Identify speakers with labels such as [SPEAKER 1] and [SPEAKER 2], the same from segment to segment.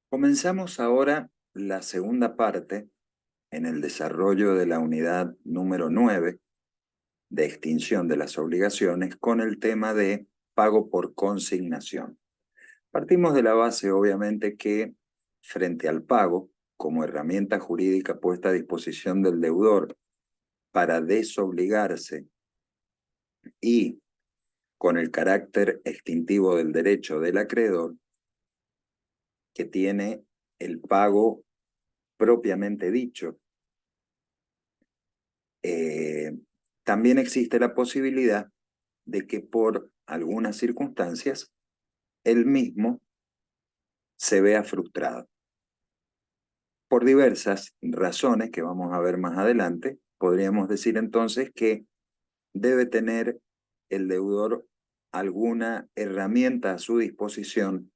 [SPEAKER 1] Comenzamos ahora la segunda parte en el desarrollo de la unidad número 9 de extinción de las obligaciones con el tema de pago por consignación. Partimos de la base, obviamente, que frente al pago, como herramienta jurídica puesta a disposición del deudor para desobligarse y con el carácter extintivo del derecho del acreedor, que tiene el pago propiamente dicho, eh, también existe la posibilidad de que por algunas circunstancias el mismo se vea frustrado. Por diversas razones que vamos a ver más adelante, podríamos decir entonces que debe tener el deudor alguna herramienta a su disposición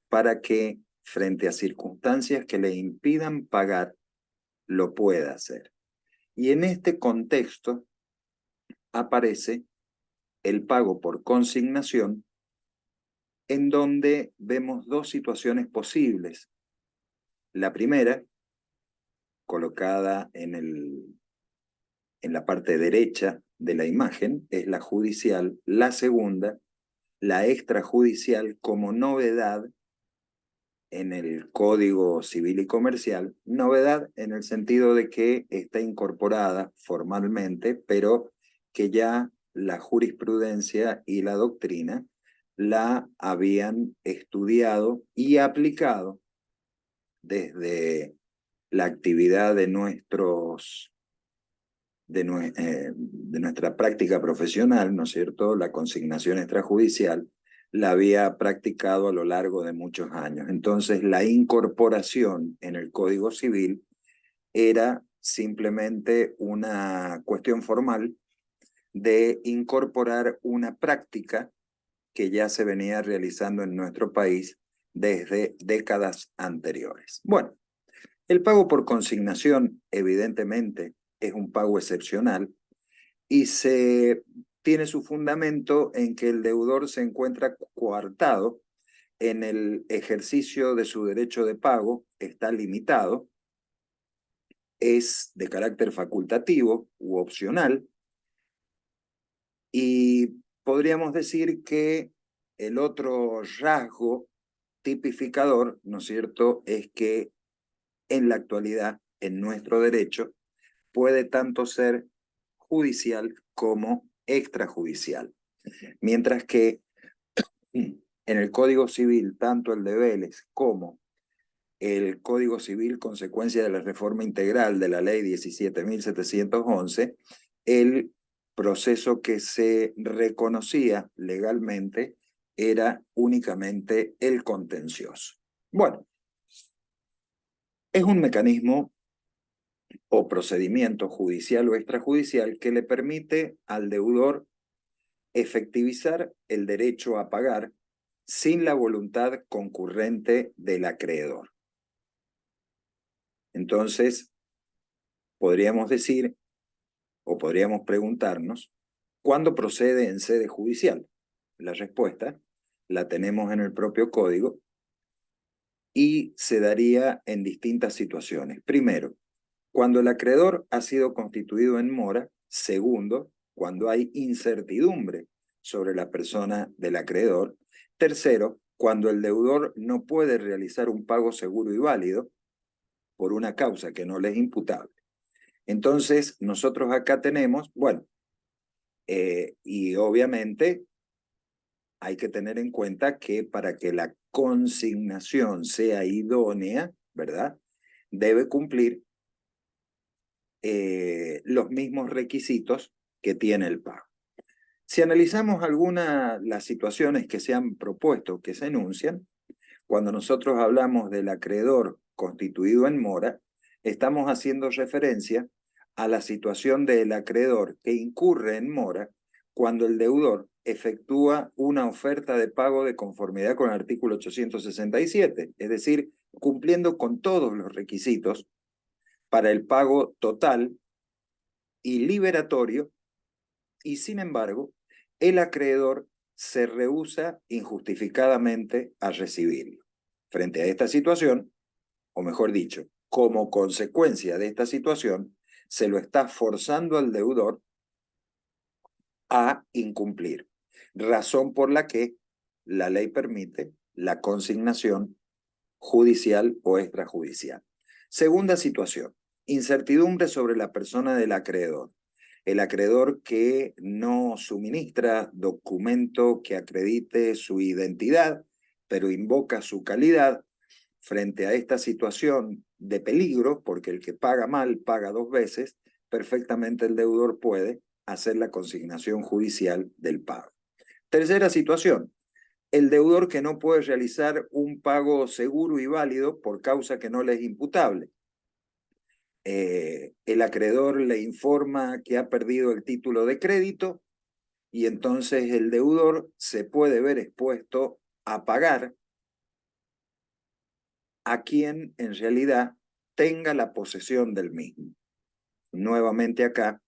[SPEAKER 1] para que, frente a circunstancias que le impidan pagar, lo pueda hacer. Y en este contexto aparece el pago por consignación, en donde vemos dos situaciones posibles. La primera, colocada en la parte derecha de la imagen, es la judicial. La segunda, la extrajudicial, como novedad en el Código Civil y Comercial. Novedad en el sentido de que está incorporada formalmente, pero que ya la jurisprudencia y la doctrina la habían estudiado y aplicado desde la actividad de nuestra práctica profesional, ¿no es cierto? La consignación extrajudicial la había practicado a lo largo de muchos años. Entonces, la incorporación en el Código Civil era simplemente una cuestión formal de incorporar una práctica que ya se venía realizando en nuestro país desde décadas anteriores. Bueno, el pago por consignación, evidentemente, es un pago excepcional y tiene su fundamento en que el deudor se encuentra coartado en el ejercicio de su derecho de pago, está limitado, es de carácter facultativo u opcional, y podríamos decir que el otro rasgo tipificador, ¿no es cierto?, es que en la actualidad, en nuestro derecho, puede tanto ser judicial como extrajudicial. Mientras que en el Código Civil, tanto el de Vélez como el Código Civil, consecuencia de la reforma integral de la Ley 17.711, el proceso que se reconocía legalmente era únicamente el contencioso. Bueno, es un mecanismo o procedimiento judicial o extrajudicial que le permite al deudor efectivizar el derecho a pagar sin la voluntad concurrente del acreedor. Entonces, podríamos decir o podríamos preguntarnos, ¿cuándo procede en sede judicial? La respuesta la tenemos en el propio código y se daría en distintas situaciones. Primero, cuando el acreedor ha sido constituido en mora. Segundo, cuando hay incertidumbre sobre la persona del acreedor. Tercero, cuando el deudor no puede realizar un pago seguro y válido por una causa que no le es imputable. Entonces, nosotros acá tenemos, bueno, y obviamente hay que tener en cuenta que para que la consignación sea idónea, ¿verdad?, debe cumplir los mismos requisitos que tiene el pago. Si analizamos las situaciones que se han propuesto, que se enuncian, cuando nosotros hablamos del acreedor constituido en mora, estamos haciendo referencia a la situación del acreedor que incurre en mora cuando el deudor efectúa una oferta de pago de conformidad con el artículo 867, es decir, cumpliendo con todos los requisitos para el pago total y liberatorio, y sin embargo, el acreedor se rehúsa injustificadamente a recibirlo. Frente a esta situación, o mejor dicho, como consecuencia de esta situación, se lo está forzando al deudor a incumplir, razón por la que la ley permite la consignación judicial o extrajudicial. Segunda situación, incertidumbre sobre la persona del acreedor. El acreedor que no suministra documento que acredite su identidad, pero invoca su calidad. Frente a esta situación de peligro, porque el que paga mal paga dos veces, perfectamente el deudor puede hacer la consignación judicial del pago. Tercera situación, el deudor que no puede realizar un pago seguro y válido por causa que no le es imputable. El acreedor le informa que ha perdido el título de crédito y entonces el deudor se puede ver expuesto a pagar a quien en realidad tenga la posesión del mismo. Nuevamente acá,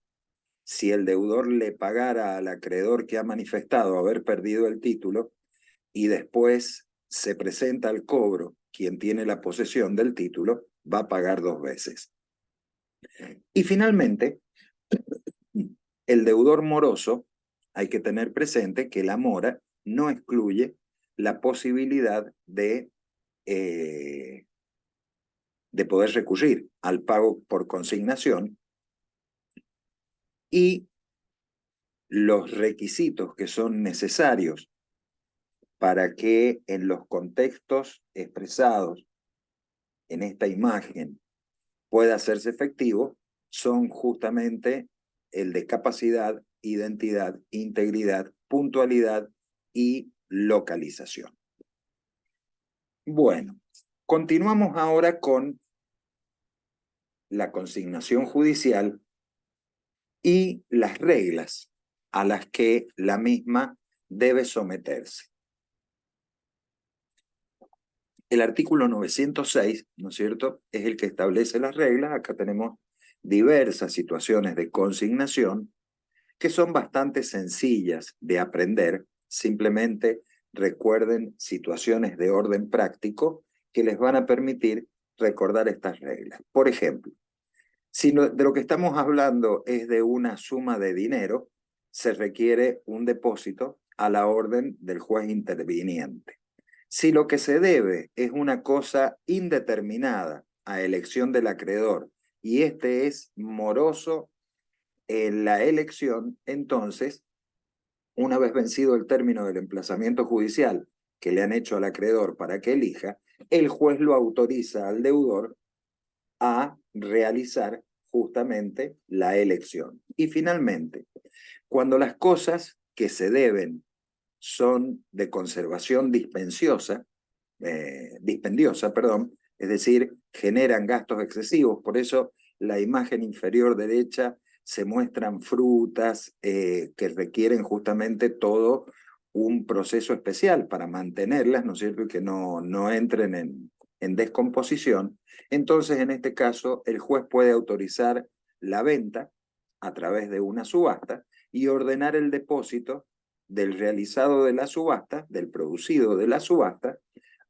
[SPEAKER 1] si el deudor le pagara al acreedor que ha manifestado haber perdido el título y después se presenta al cobro quien tiene la posesión del título, va a pagar dos veces. Y finalmente, el deudor moroso, hay que tener presente que la mora no excluye la posibilidad de poder recurrir al pago por consignación, y los requisitos que son necesarios para que en los contextos expresados en esta imagen pueda hacerse efectivo son justamente el de capacidad, identidad, integridad, puntualidad y localización. Bueno, continuamos ahora con la consignación judicial y las reglas a las que la misma debe someterse. El artículo 906, ¿no es cierto?, es el que establece las reglas. Acá tenemos diversas situaciones de consignación que son bastante sencillas de aprender. Simplemente recuerden situaciones de orden práctico que les van a permitir recordar estas reglas. Por ejemplo, si de lo que estamos hablando es de una suma de dinero, se requiere un depósito a la orden del juez interviniente. Si lo que se debe es una cosa indeterminada a elección del acreedor y este es moroso en la elección, entonces, una vez vencido el término del emplazamiento judicial que le han hecho al acreedor para que elija, el juez lo autoriza al deudor a realizar justamente la elección. Y finalmente, cuando las cosas que se deben son de conservación dispendiosa, es decir, generan gastos excesivos. Por eso la imagen inferior derecha se muestran frutas que requieren justamente todo un proceso especial para mantenerlas, ¿no es cierto?, y que no entren en descomposición. Entonces, en este caso, el juez puede autorizar la venta a través de una subasta y ordenar el depósito del realizado de la subasta, del producido de la subasta,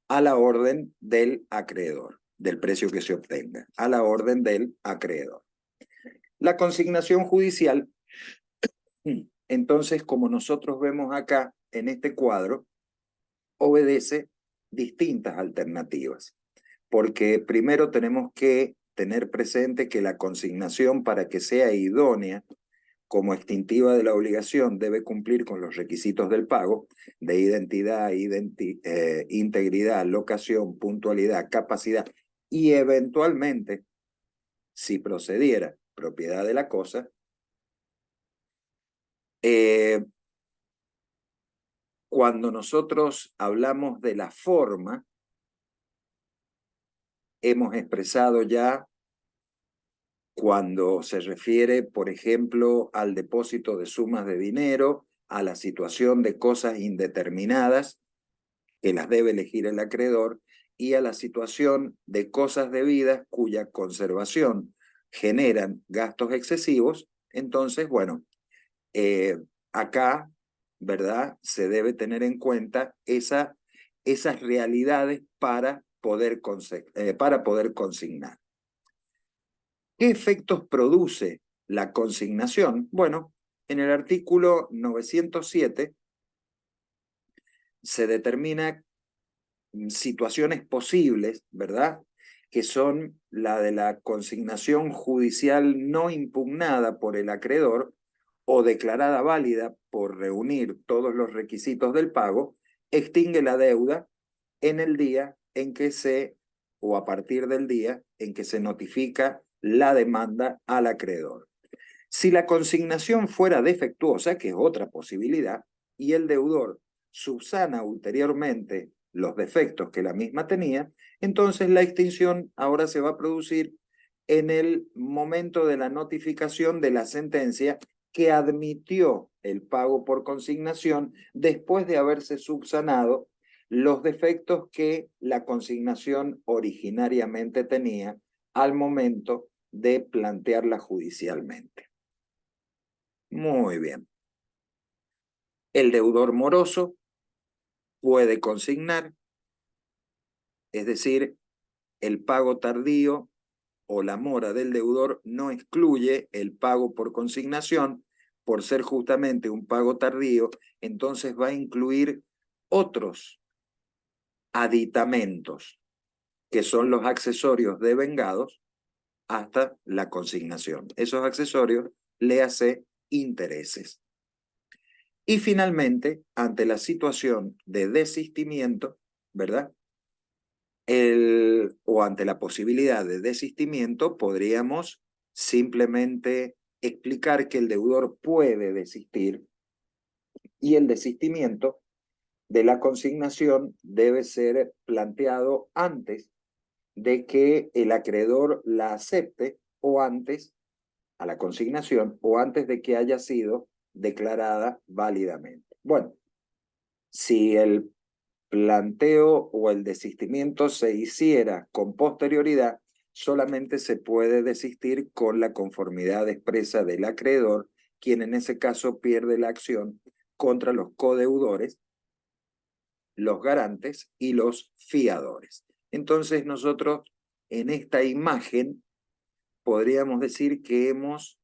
[SPEAKER 1] a la orden del acreedor, del precio que se obtenga, a la orden del acreedor. La consignación judicial, entonces, como nosotros vemos acá en este cuadro, obedece distintas alternativas, porque primero tenemos que tener presente que la consignación, para que sea idónea como extintiva de la obligación, debe cumplir con los requisitos del pago de identidad, integridad, locación, puntualidad, capacidad y eventualmente, si procediera, propiedad de la cosa. Cuando nosotros hablamos de la forma, hemos expresado ya cuando se refiere, por ejemplo, al depósito de sumas de dinero, a la situación de cosas indeterminadas, que las debe elegir el acreedor, y a la situación de cosas debidas cuya conservación generan gastos excesivos. Entonces, bueno, acá, ¿verdad?, se debe tener en cuenta esas realidades para para poder consignar. ¿Qué efectos produce la consignación? Bueno, en el artículo 907 se determina situaciones posibles, ¿verdad? Que son la de la consignación judicial no impugnada por el acreedor o declarada válida por reunir todos los requisitos del pago, extingue la deuda en el día en que o a partir del día en que se notifica la demanda al acreedor. Si la consignación fuera defectuosa, que es otra posibilidad, y el deudor subsana ulteriormente los defectos que la misma tenía, entonces la extinción ahora se va a producir en el momento de la notificación de la sentencia que admitió el pago por consignación después de haberse subsanado los defectos que la consignación originariamente tenía al momento de plantearla judicialmente. Muy bien. El deudor moroso puede consignar, es decir, el pago tardío o la mora del deudor no excluye el pago por consignación, por ser justamente un pago tardío, entonces va a incluir otros aditamentos, que son los accesorios devengados hasta la consignación. Esos accesorios, léase intereses. Y finalmente, ante la situación de desistimiento, ¿verdad? O ante la posibilidad de desistimiento, podríamos simplemente explicar que el deudor puede desistir y el desistimiento de la consignación debe ser planteado antes de que el acreedor la acepte o antes a la consignación o antes de que haya sido declarada válidamente. Bueno, si el planteo o el desistimiento se hiciera con posterioridad, solamente se puede desistir con la conformidad expresa del acreedor, quien en ese caso pierde la acción contra los codeudores, los garantes y los fiadores. Entonces nosotros en esta imagen podríamos decir que hemos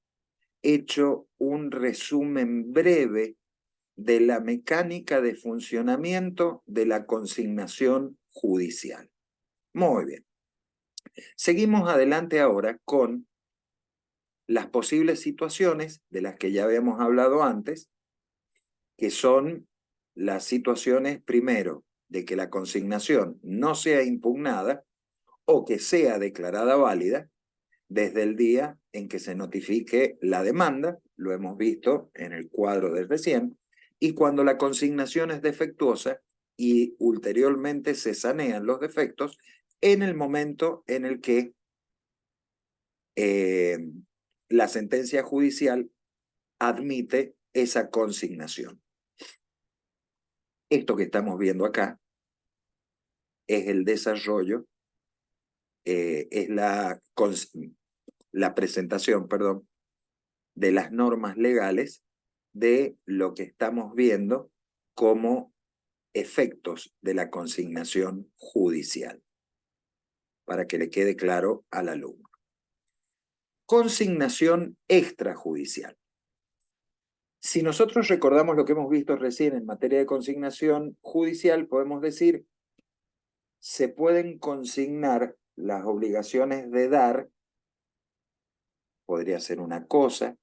[SPEAKER 1] hecho un resumen breve de la mecánica de funcionamiento de la consignación judicial. Muy bien. Seguimos adelante ahora con las posibles situaciones de las que ya habíamos hablado antes, que son las situaciones, primero, de que la consignación no sea impugnada o que sea declarada válida desde el día en que se notifique la demanda, lo hemos visto en el cuadro del recién, y cuando la consignación es defectuosa y ulteriormente se sanean los defectos en el momento en el que la sentencia judicial admite esa consignación. Esto que estamos viendo acá es el desarrollo, es la presentación, perdón, de las normas legales de lo que estamos viendo como efectos de la consignación judicial, para que le quede claro al alumno. Consignación extrajudicial. Si nosotros recordamos lo que hemos visto recién en materia de consignación judicial, podemos decir, se pueden consignar las obligaciones de dar, podría ser una cosa,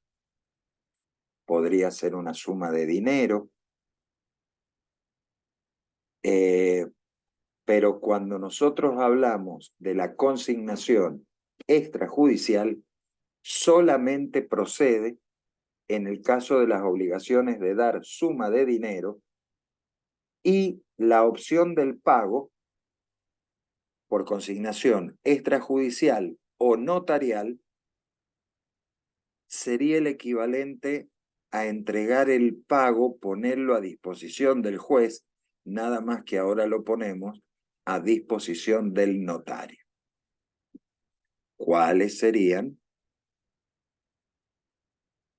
[SPEAKER 1] podría ser una suma de dinero, pero cuando nosotros hablamos de la consignación extrajudicial, solamente procede en el caso de las obligaciones de dar suma de dinero y la opción del pago por consignación extrajudicial o notarial sería el equivalente a entregar el pago, ponerlo a disposición del juez, nada más que ahora lo ponemos a disposición del notario. ¿Cuáles serían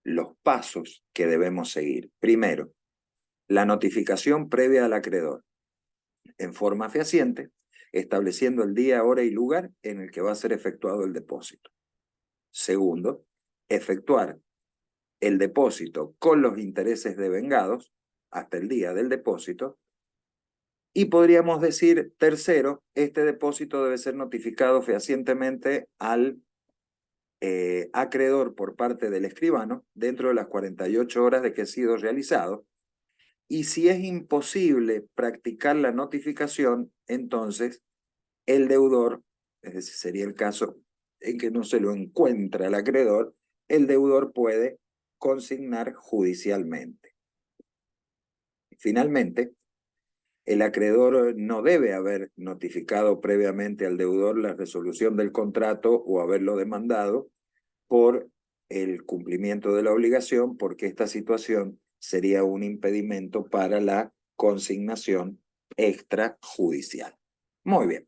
[SPEAKER 1] los pasos que debemos seguir? Primero, la notificación previa al acreedor en forma fehaciente, estableciendo el día, hora y lugar en el que va a ser efectuado el depósito. Segundo, efectuar el depósito con los intereses devengados hasta el día del depósito. Y podríamos decir, tercero, este depósito debe ser notificado fehacientemente al acreedor por parte del escribano dentro de las 48 horas de que ha sido realizado. Y si es imposible practicar la notificación, entonces el deudor, es decir, sería el caso en que no se lo encuentra el acreedor, el deudor puede consignar judicialmente. Finalmente, el acreedor no debe haber notificado previamente al deudor la resolución del contrato o haberlo demandado por el cumplimiento de la obligación, porque esta situación sería un impedimento para la consignación extrajudicial. Muy bien.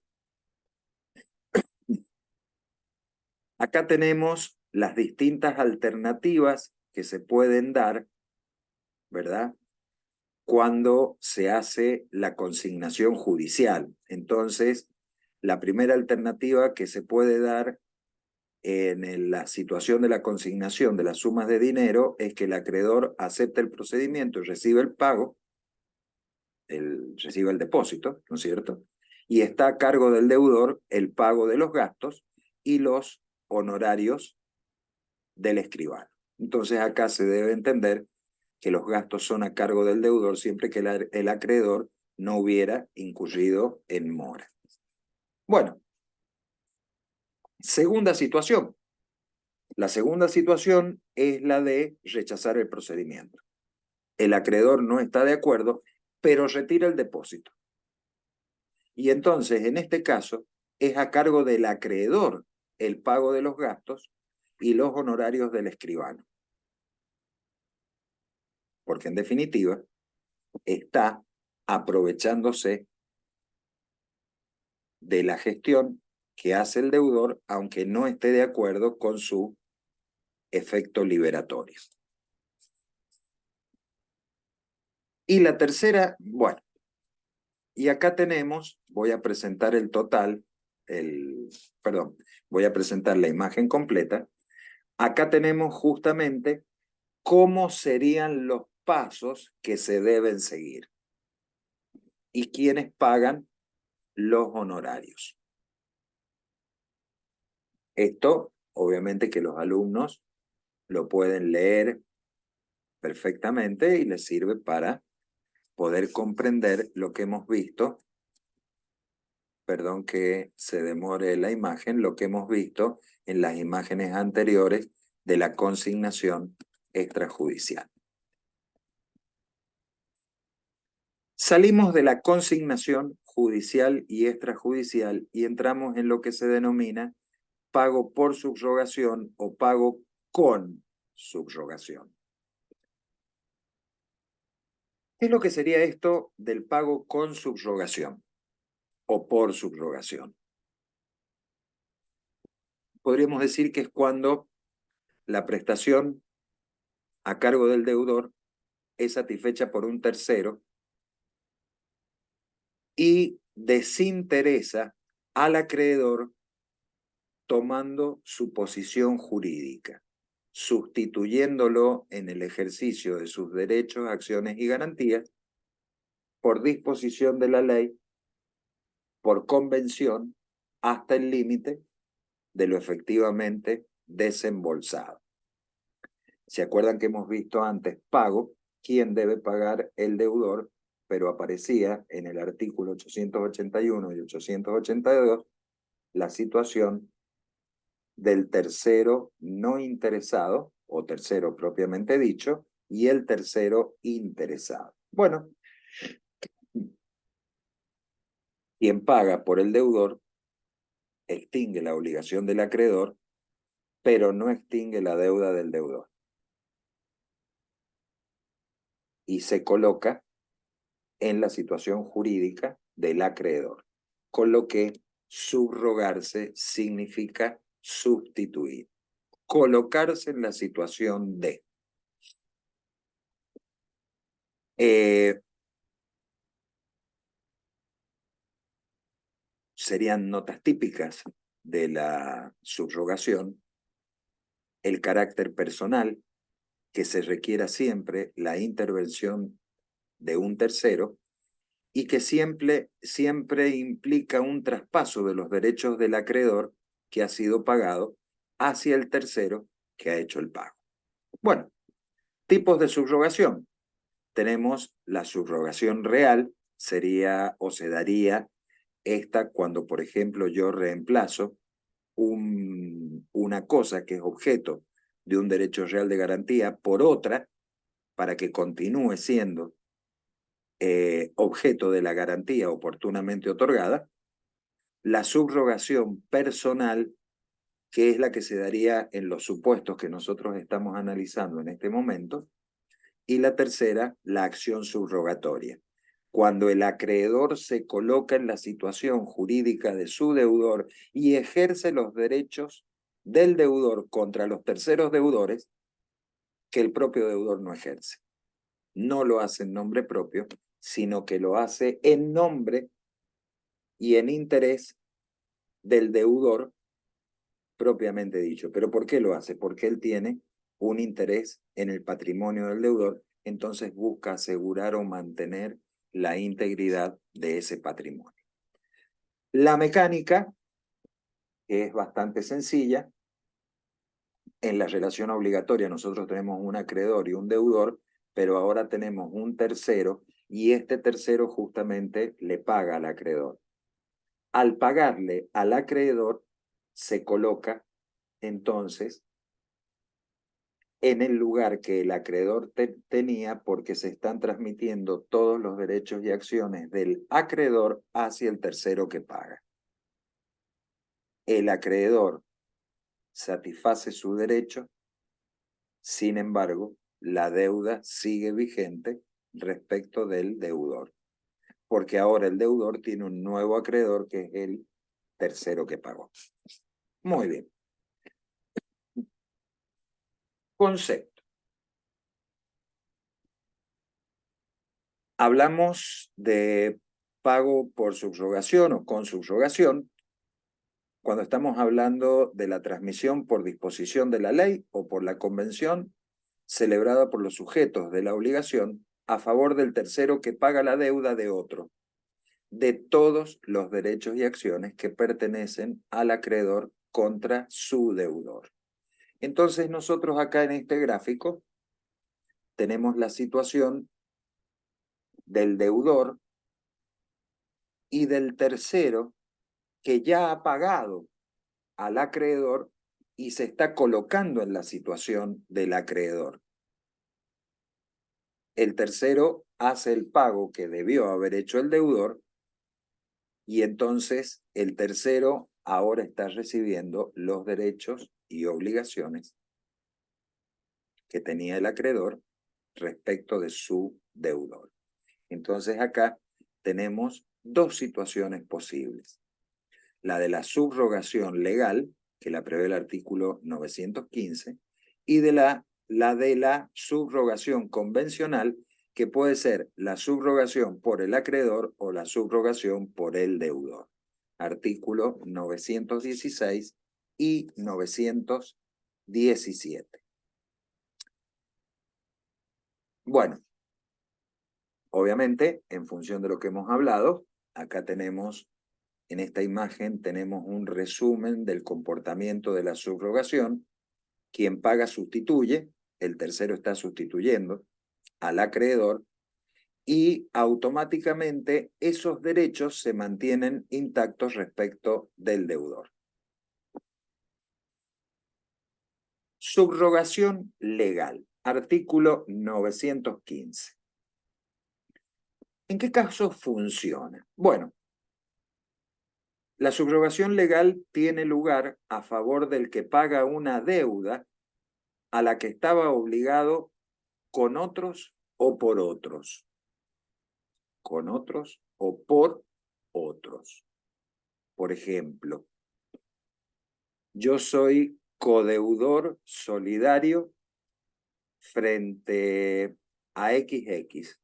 [SPEAKER 1] Acá tenemos las distintas alternativas que se pueden dar, ¿verdad?, cuando se hace la consignación judicial. Entonces, la primera alternativa que se puede dar en la situación de la consignación de las sumas de dinero es que el acreedor acepte el procedimiento y recibe el pago, recibe el depósito, ¿no es cierto? Y está a cargo del deudor el pago de los gastos y los honorarios del escribano. Entonces acá se debe entender que los gastos son a cargo del deudor siempre que el acreedor no hubiera incurrido en mora. Bueno, segunda situación. La segunda situación es la de rechazar el procedimiento. El acreedor no está de acuerdo, pero retira el depósito. Y entonces, en este caso, es a cargo del acreedor el pago de los gastos y los honorarios del escribano. Porque en definitiva, está aprovechándose de la gestión que hace el deudor, aunque no esté de acuerdo con su efecto liberatorio. Y la tercera, bueno, y acá tenemos, voy a presentar el total, voy a presentar la imagen completa. Acá tenemos justamente cómo serían los pasos que se deben seguir y quiénes pagan los honorarios. Esto, obviamente que los alumnos lo pueden leer perfectamente y les sirve para poder comprender lo que hemos visto. Perdón que se demore la imagen, lo que hemos visto en las imágenes anteriores de la consignación extrajudicial. Salimos de la consignación judicial y extrajudicial y entramos en lo que se denomina pago por subrogación o pago con subrogación. ¿Qué es lo que sería esto del pago con subrogación o por subrogación? Podríamos decir que es cuando la prestación a cargo del deudor es satisfecha por un tercero y desinteresa al acreedor tomando su posición jurídica, sustituyéndolo en el ejercicio de sus derechos, acciones y garantías por disposición de la ley, por convención, hasta el límite de lo efectivamente desembolsado. ¿Se acuerdan que hemos visto antes pago? ¿Quién debe pagar? El deudor, pero aparecía en el artículo 881 y 882 la situación del tercero no interesado, o tercero propiamente dicho, y el tercero interesado. Bueno, quien paga por el deudor extingue la obligación del acreedor, pero no extingue la deuda del deudor. Y se coloca en la situación jurídica del acreedor, con lo que subrogarse significa sustituir, colocarse en la situación de. serían notas típicas de la subrogación: el carácter personal, que se requiera siempre la intervención de un tercero y que siempre implica un traspaso de los derechos del acreedor que ha sido pagado hacia el tercero que ha hecho el pago. Bueno, tipos de subrogación. Tenemos la subrogación real, sería o se daría esta cuando, por ejemplo, yo reemplazo una cosa que es objeto de un derecho real de garantía por otra para que continúe siendo objeto de la garantía oportunamente otorgada. La subrogación personal, que es la que se daría en los supuestos que nosotros estamos analizando en este momento. Y la tercera, la acción subrogatoria, cuando el acreedor se coloca en la situación jurídica de su deudor y ejerce los derechos del deudor contra los terceros deudores que el propio deudor no ejerce. No lo hace en nombre propio, sino que lo hace en nombre y en interés del deudor propiamente dicho. ¿Pero por qué lo hace? Porque él tiene un interés en el patrimonio del deudor, entonces busca asegurar o mantener la integridad de ese patrimonio. La mecánica es bastante sencilla. En la relación obligatoria nosotros tenemos un acreedor y un deudor, pero ahora tenemos un tercero y este tercero justamente le paga al acreedor. Al pagarle al acreedor se coloca entonces en el lugar que el acreedor tenía, porque se están transmitiendo todos los derechos y acciones del acreedor hacia el tercero que paga. El acreedor satisface su derecho, sin embargo, la deuda sigue vigente respecto del deudor, porque ahora el deudor tiene un nuevo acreedor que es el tercero que pagó. Muy bien. Concepto. Hablamos de pago por subrogación o con subrogación cuando estamos hablando de la transmisión por disposición de la ley o por la convención celebrada por los sujetos de la obligación a favor del tercero que paga la deuda de otro, de todos los derechos y acciones que pertenecen al acreedor contra su deudor. Entonces nosotros acá en este gráfico tenemos la situación del deudor y del tercero que ya ha pagado al acreedor y se está colocando en la situación del acreedor. El tercero hace el pago que debió haber hecho el deudor y entonces el tercero ahora está recibiendo los derechos y obligaciones que tenía el acreedor respecto de su deudor. Entonces acá tenemos dos situaciones posibles. La de la subrogación legal, que la prevé el artículo 915, y de la subrogación convencional, que puede ser la subrogación por el acreedor o la subrogación por el deudor. Artículo 916 y 917. Bueno, obviamente, en función de lo que hemos hablado, acá tenemos, en esta imagen, tenemos un resumen del comportamiento de la subrogación. Quien paga sustituye, el tercero está sustituyendo al acreedor y automáticamente esos derechos se mantienen intactos respecto del deudor. Subrogación legal, artículo 915. ¿En qué caso funciona? Bueno, la subrogación legal tiene lugar a favor del que paga una deuda a la que estaba obligado con otros o por otros. Con otros o por otros. Por ejemplo, yo soy codeudor solidario frente a XX.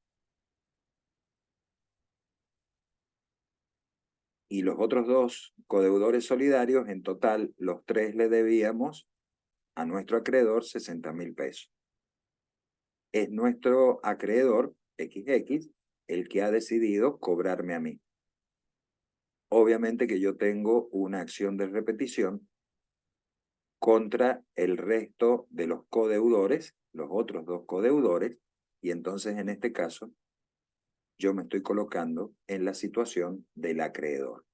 [SPEAKER 1] y los otros 2 codeudores solidarios, en total, los 3 le debíamos a nuestro acreedor 60.000 pesos. Es nuestro acreedor, XX, el que ha decidido cobrarme a mí. Obviamente que yo tengo una acción de repetición contra el resto de los codeudores, los otros 2 codeudores, y entonces en este caso yo me estoy colocando en la situación del acreedor.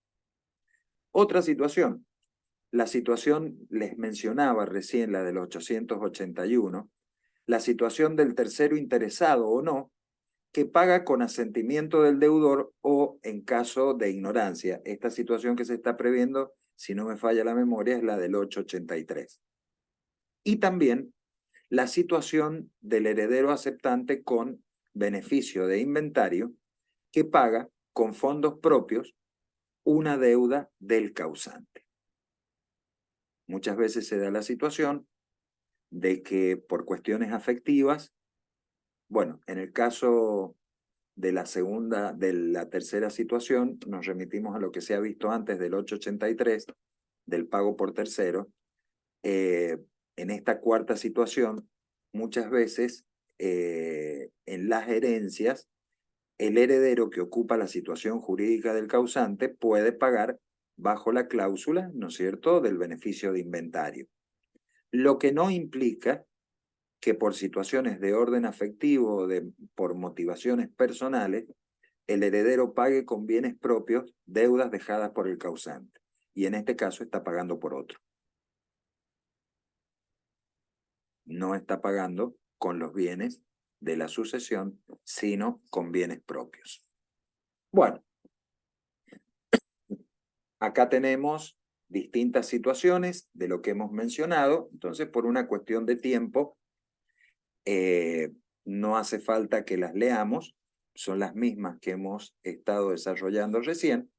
[SPEAKER 1] Otra situación, la situación, les mencionaba recién la del 881, la situación del tercero interesado o no, que paga con asentimiento del deudor o en caso de ignorancia. Esta situación que se está previendo, si no me falla la memoria, es la del 883. Y también la situación del heredero aceptante con beneficio de inventario que paga con fondos propios una deuda del causante. Muchas veces se da la situación de que por cuestiones afectivas, bueno, en el caso de la tercera situación, nos remitimos a lo que se ha visto antes del 883, del pago por tercero. En esta cuarta situación, muchas veces en las herencias, el heredero que ocupa la situación jurídica del causante puede pagar bajo la cláusula, ¿no es cierto?, del beneficio de inventario. Lo que no implica que por situaciones de orden afectivo o por motivaciones personales, el heredero pague con bienes propios deudas dejadas por el causante. Y en este caso está pagando por otro. No está pagando con los bienes de la sucesión, sino con bienes propios. Bueno, acá tenemos distintas situaciones de lo que hemos mencionado. Entonces, por una cuestión de tiempo, no hace falta que las leamos. Son las mismas que hemos estado desarrollando recién.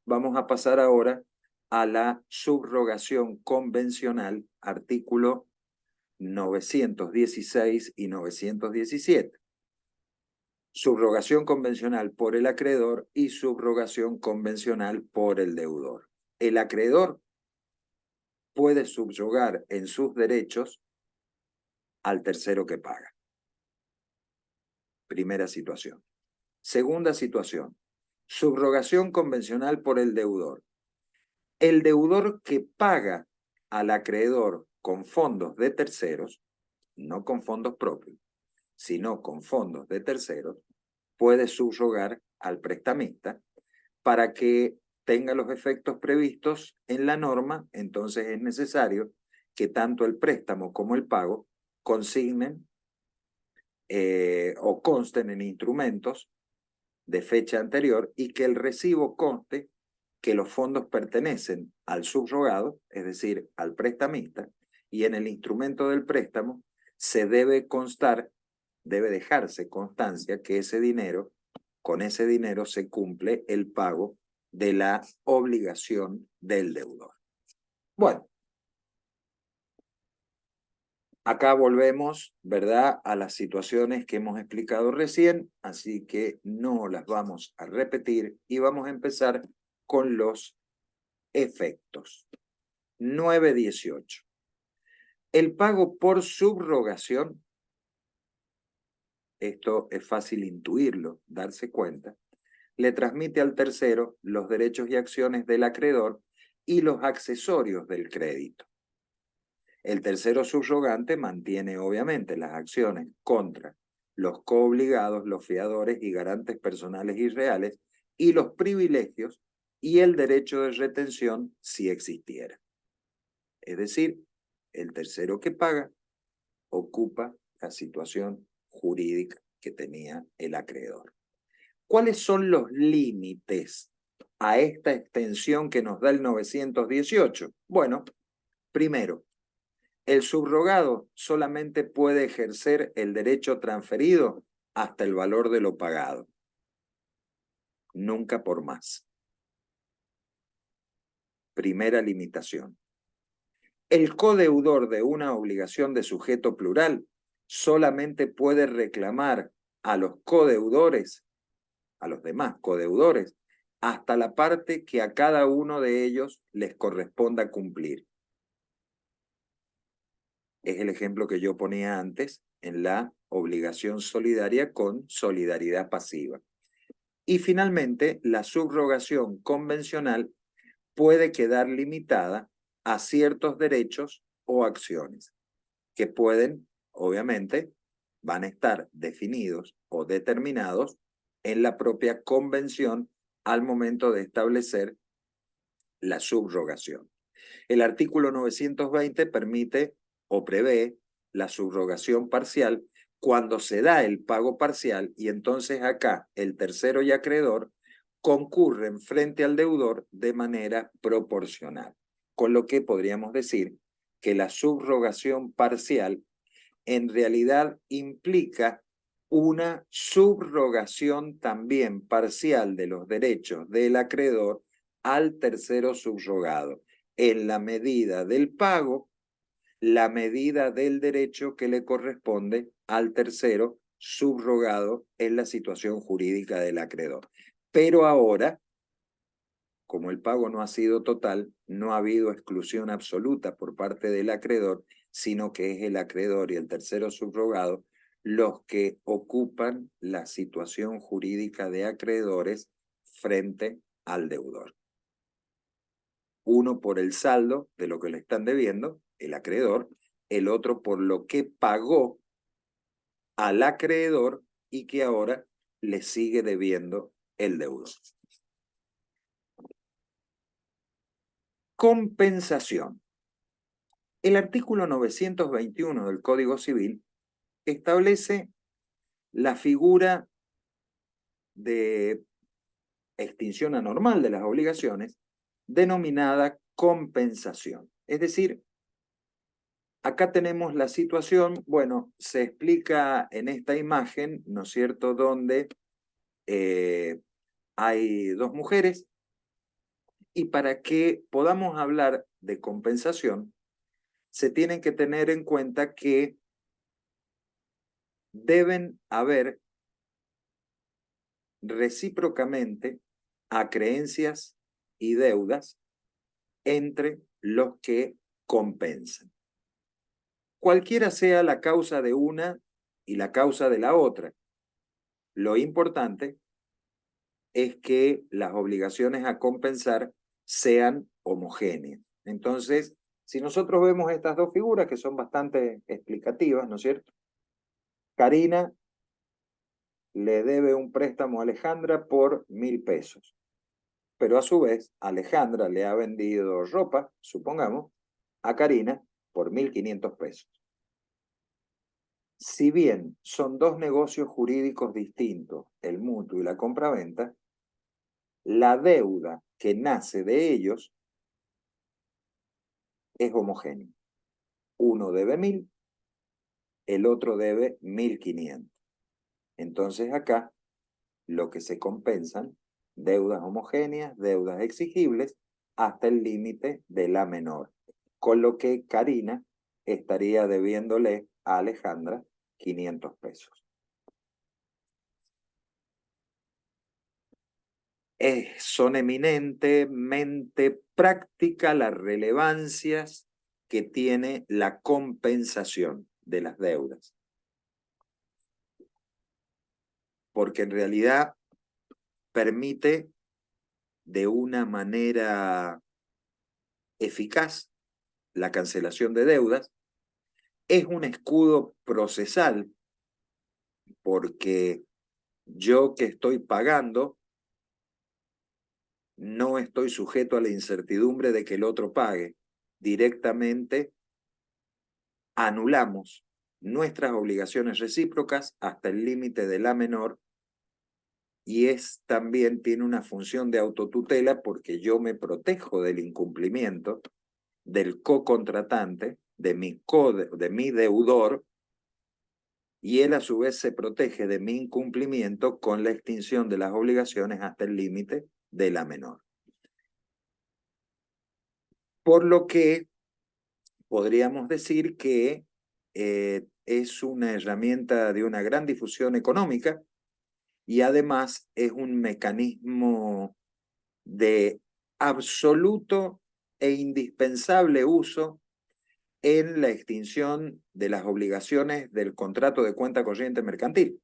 [SPEAKER 1] Vamos a pasar ahora a la subrogación convencional, artículo 916 y 917. Subrogación convencional por el acreedor y subrogación convencional por el deudor. El acreedor puede subrogar en sus derechos al tercero que paga. Primera situación. Segunda situación. Subrogación convencional por el deudor. El deudor que paga al acreedor con fondos de terceros, no con fondos propios, sino con fondos de terceros, puede subrogar al prestamista para que tenga los efectos previstos en la norma. Entonces es necesario que tanto el préstamo como el pago consignen o consten en instrumentos de fecha anterior y que el recibo conste que los fondos pertenecen al subrogado, es decir, al prestamista, y en el instrumento del préstamo se debe constar, debe dejarse constancia que ese dinero, con ese dinero se cumple el pago de la obligación del deudor. Bueno, acá volvemos, ¿verdad?, a las situaciones que hemos explicado recién, así que no las vamos a repetir y vamos a empezar con los efectos. 9.18. El pago por subrogación, esto es fácil intuirlo, darse cuenta, le transmite al tercero los derechos y acciones del acreedor y los accesorios del crédito. El tercero subrogante mantiene obviamente las acciones contra los coobligados, los fiadores y garantes personales y reales, y los privilegios y el derecho de retención si existiera. Es decir, el tercero que paga ocupa la situación jurídica que tenía el acreedor. ¿Cuáles son los límites a esta extensión que nos da el 918? Bueno, primero, el subrogado solamente puede ejercer el derecho transferido hasta el valor de lo pagado, nunca por más. Primera limitación. El codeudor de una obligación de sujeto plural solamente puede reclamar a los codeudores, a los demás codeudores, hasta la parte que a cada uno de ellos les corresponda cumplir. Es el ejemplo que yo ponía antes en la obligación solidaria con solidaridad pasiva. Y finalmente, la subrogación convencional puede quedar limitada a ciertos derechos o acciones que pueden, obviamente, van a estar definidos o determinados en la propia convención al momento de establecer la subrogación. El artículo 920 permite o prevé la subrogación parcial cuando se da el pago parcial y entonces acá el tercero y acreedor concurren frente al deudor de manera proporcional. Con lo que podríamos decir que la subrogación parcial en realidad implica una subrogación también parcial de los derechos del acreedor al tercero subrogado, en la medida del pago, la medida del derecho que le corresponde al tercero subrogado en la situación jurídica del acreedor. Pero ahora, como el pago no ha sido total, no ha habido exclusión absoluta por parte del acreedor, sino que es el acreedor y el tercero subrogado los que ocupan la situación jurídica de acreedores frente al deudor. Uno por el saldo de lo que le están debiendo, el acreedor, el otro por lo que pagó al acreedor y que ahora le sigue debiendo el deudor. Compensación. El artículo 921 del Código Civil establece la figura de extinción anormal de las obligaciones denominada compensación. Es decir, acá tenemos la situación, bueno, se explica en esta imagen, ¿no es cierto?, donde hay dos mujeres y para que podamos hablar de compensación, se tienen que tener en cuenta que deben haber recíprocamente acreencias y deudas entre los que compensan. Cualquiera sea la causa de una y la causa de la otra, lo importante es que las obligaciones a compensar sean homogéneas. Entonces, si nosotros vemos estas dos figuras que son bastante explicativas, ¿no es cierto? Karina le debe un préstamo a Alejandra por 1.000 pesos. Pero a su vez, Alejandra le ha vendido ropa, supongamos, a Karina por 1.500 pesos. Si bien son dos negocios jurídicos distintos, el mutuo y la compraventa, la deuda que nace de ellos es homogénea. Uno debe 1.000, el otro debe 1.500. Entonces acá lo que se compensan, deudas homogéneas, deudas exigibles, hasta el límite de la menor. Con lo que Karina estaría debiéndole a Alejandra 500 pesos. Son eminentemente prácticas las relevancias que tiene la compensación de las deudas. Porque en realidad permite de una manera eficaz la cancelación de deudas, es un escudo procesal porque yo que estoy pagando no estoy sujeto a la incertidumbre de que el otro pague. Directamente anulamos nuestras obligaciones recíprocas hasta el límite de la menor y también tiene una función de autotutela porque yo me protejo del incumplimiento del co-contratante, de mi deudor, y él a su vez se protege de mi incumplimiento con la extinción de las obligaciones hasta el límite de la menor. Por lo que podríamos decir que es una herramienta de una gran difusión económica y además es un mecanismo de absoluto e indispensable uso en la extinción de las obligaciones del contrato de cuenta corriente mercantil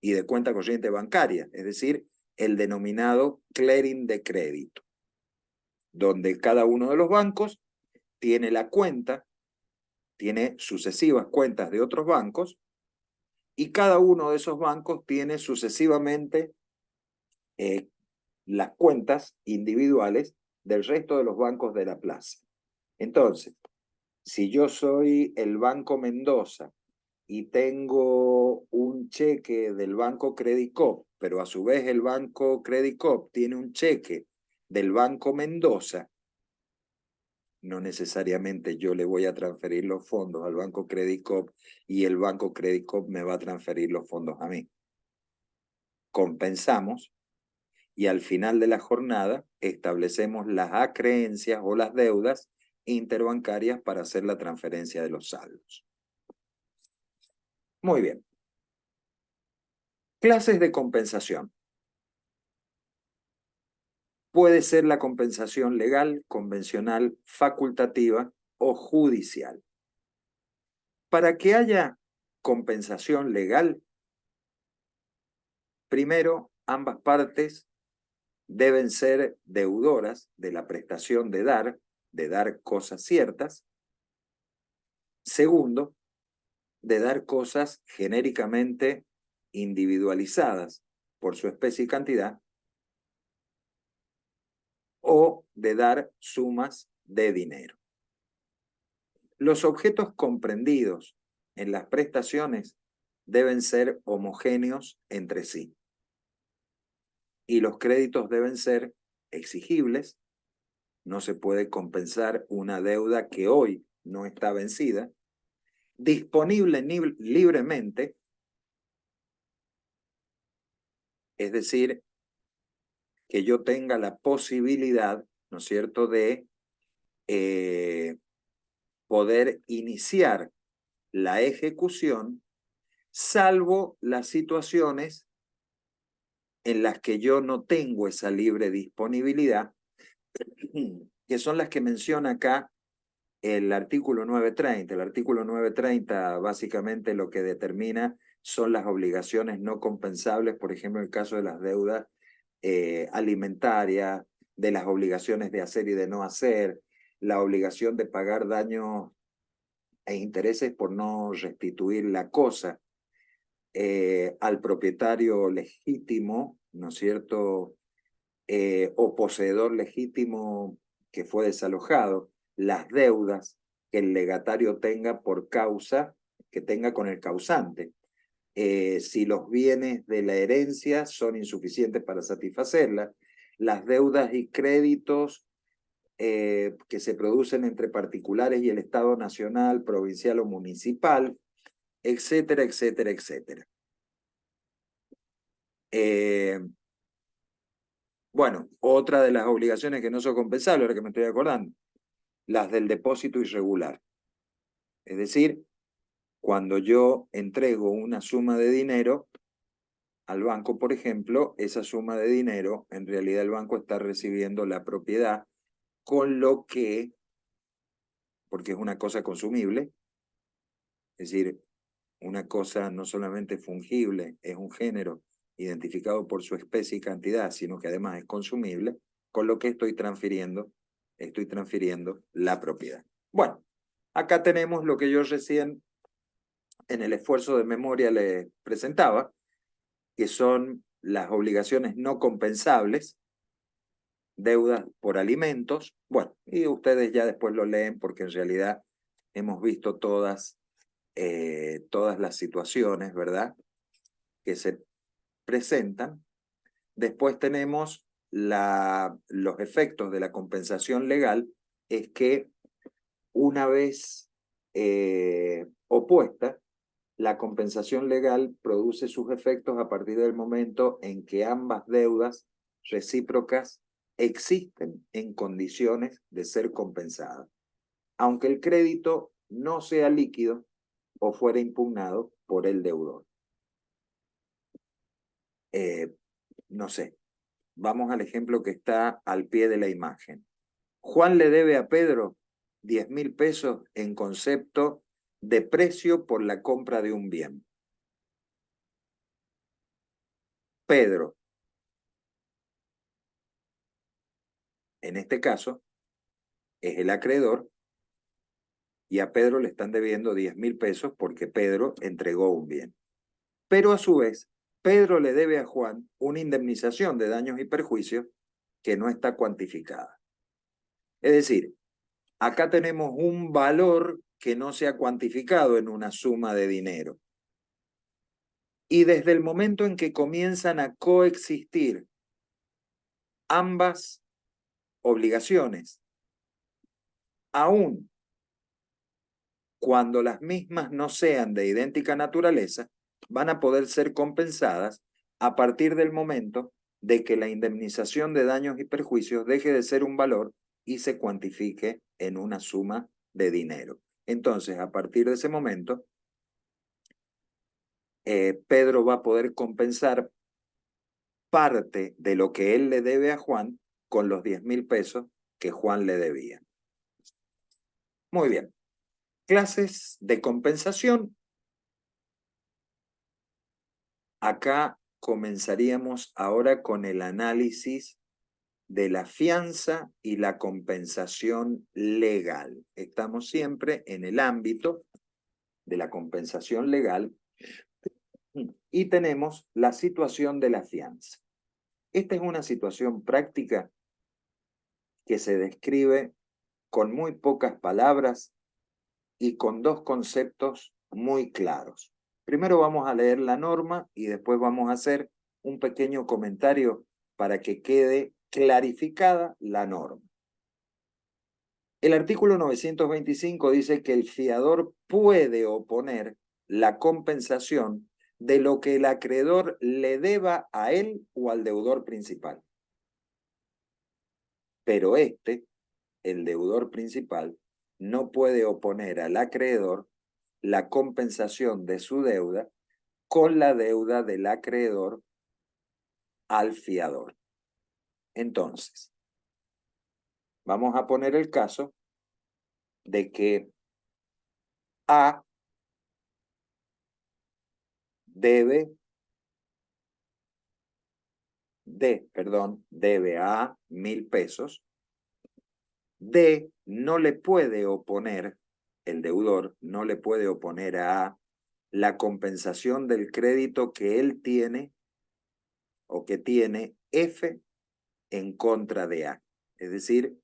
[SPEAKER 1] y de cuenta corriente bancaria, es decir, el denominado clearing de crédito, donde cada uno de los bancos tiene la cuenta, tiene sucesivas cuentas de otros bancos, y cada uno de esos bancos tiene sucesivamente las cuentas individuales del resto de los bancos de la plaza. Entonces, si yo soy el Banco Mendoza y tengo un cheque del Banco Credit Coop, pero a su vez el Banco Credit Coop tiene un cheque del Banco Mendoza, no necesariamente yo le voy a transferir los fondos al Banco Credit Coop y el Banco Credit Coop me va a transferir los fondos a mí. Compensamos y al final de la jornada establecemos las acreencias o las deudas interbancarias para hacer la transferencia de los saldos. Muy bien. Clases de compensación. Puede ser la compensación legal, convencional, facultativa o judicial. Para que haya compensación legal, primero, ambas partes deben ser deudoras de la prestación de dar cosas ciertas. Segundo, de dar cosas genéricamente individualizadas por su especie y cantidad, o de dar sumas de dinero. Los objetos comprendidos en las prestaciones deben ser homogéneos entre sí. Y los créditos deben ser exigibles. No se puede compensar una deuda que hoy no está vencida. Disponible libremente, es decir, que yo tenga la posibilidad, ¿no es cierto?, de poder iniciar la ejecución, salvo las situaciones en las que yo no tengo esa libre disponibilidad, que son las que menciona acá el artículo 930. El artículo 930 básicamente lo que determina son las obligaciones no compensables, por ejemplo, en el caso de las deudas alimentarias, de las obligaciones de hacer y de no hacer, la obligación de pagar daños e intereses por no restituir la cosa al propietario legítimo, ¿no es cierto?, o poseedor legítimo que fue desalojado, las deudas que el legatario tenga por causa, que tenga con el causante. Si los bienes de la herencia son insuficientes para satisfacerlas, las deudas y créditos que se producen entre particulares y el Estado nacional, provincial o municipal, etcétera, etcétera, etcétera. Bueno, otra de las obligaciones que no son compensables, ahora que me estoy acordando, las del depósito irregular. Es decir, cuando yo entrego una suma de dinero al banco, por ejemplo, esa suma de dinero, en realidad el banco está recibiendo la propiedad, con lo que, porque es una cosa consumible, es decir, una cosa no solamente fungible, es un género identificado por su especie y cantidad, sino que además es consumible, con lo que estoy transfiriendo la propiedad. Bueno, acá tenemos lo que yo recién en el esfuerzo de memoria les presentaba, que son las obligaciones no compensables, deudas por alimentos. Bueno, y ustedes ya después lo leen porque en realidad hemos visto todas las situaciones, ¿verdad?, que se presentan. Después tenemos los efectos de la compensación legal, es que una vez opuesta, la compensación legal produce sus efectos a partir del momento en que ambas deudas recíprocas existen en condiciones de ser compensadas, aunque el crédito no sea líquido o fuera impugnado por el deudor. No sé, vamos al ejemplo que está al pie de la imagen. Juan le debe a Pedro 10.000 pesos en concepto de precio por la compra de un bien. Pedro, en este caso, es el acreedor y a Pedro le están debiendo 10.000 pesos porque Pedro entregó un bien. Pero a su vez, Pedro le debe a Juan una indemnización de daños y perjuicios que no está cuantificada. Es decir, acá tenemos un valor que no se ha cuantificado en una suma de dinero. Y desde el momento en que comienzan a coexistir ambas obligaciones, aun cuando las mismas no sean de idéntica naturaleza, van a poder ser compensadas a partir del momento de que la indemnización de daños y perjuicios deje de ser un valor y se cuantifique en una suma de dinero. Entonces, a partir de ese momento, Pedro va a poder compensar parte de lo que él le debe a Juan con los 10.000 pesos que Juan le debía. Muy bien. Clases de compensación. Acá comenzaríamos ahora con el análisis de la fianza y la compensación legal. Estamos siempre en el ámbito de la compensación legal y tenemos la situación de la fianza. Esta es una situación práctica que se describe con muy pocas palabras y con dos conceptos muy claros. Primero vamos a leer la norma y después vamos a hacer un pequeño comentario para que quede clarificada la norma. El artículo 925 dice que el fiador puede oponer la compensación de lo que el acreedor le deba a él o al deudor principal. Pero el deudor principal, no puede oponer al acreedor la compensación de su deuda con la deuda del acreedor al fiador. Entonces, vamos a poner el caso de que A debe a 1.000 pesos. D no le puede oponer, el deudor no le puede oponer a A la compensación del crédito que él tiene o que tiene F en contra de A. Es decir,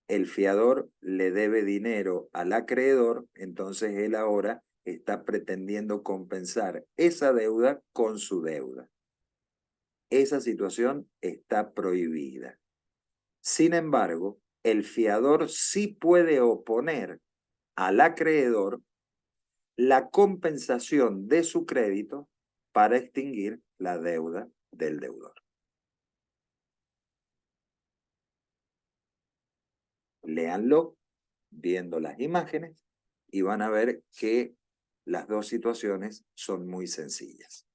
[SPEAKER 1] el fiador le debe dinero al acreedor, entonces él ahora está pretendiendo compensar esa deuda con su deuda. Esa situación está prohibida. Sin embargo, el fiador sí puede oponer al acreedor la compensación de su crédito para extinguir la deuda del deudor. Léanlo viendo las imágenes y van a ver que las dos situaciones son muy sencillas.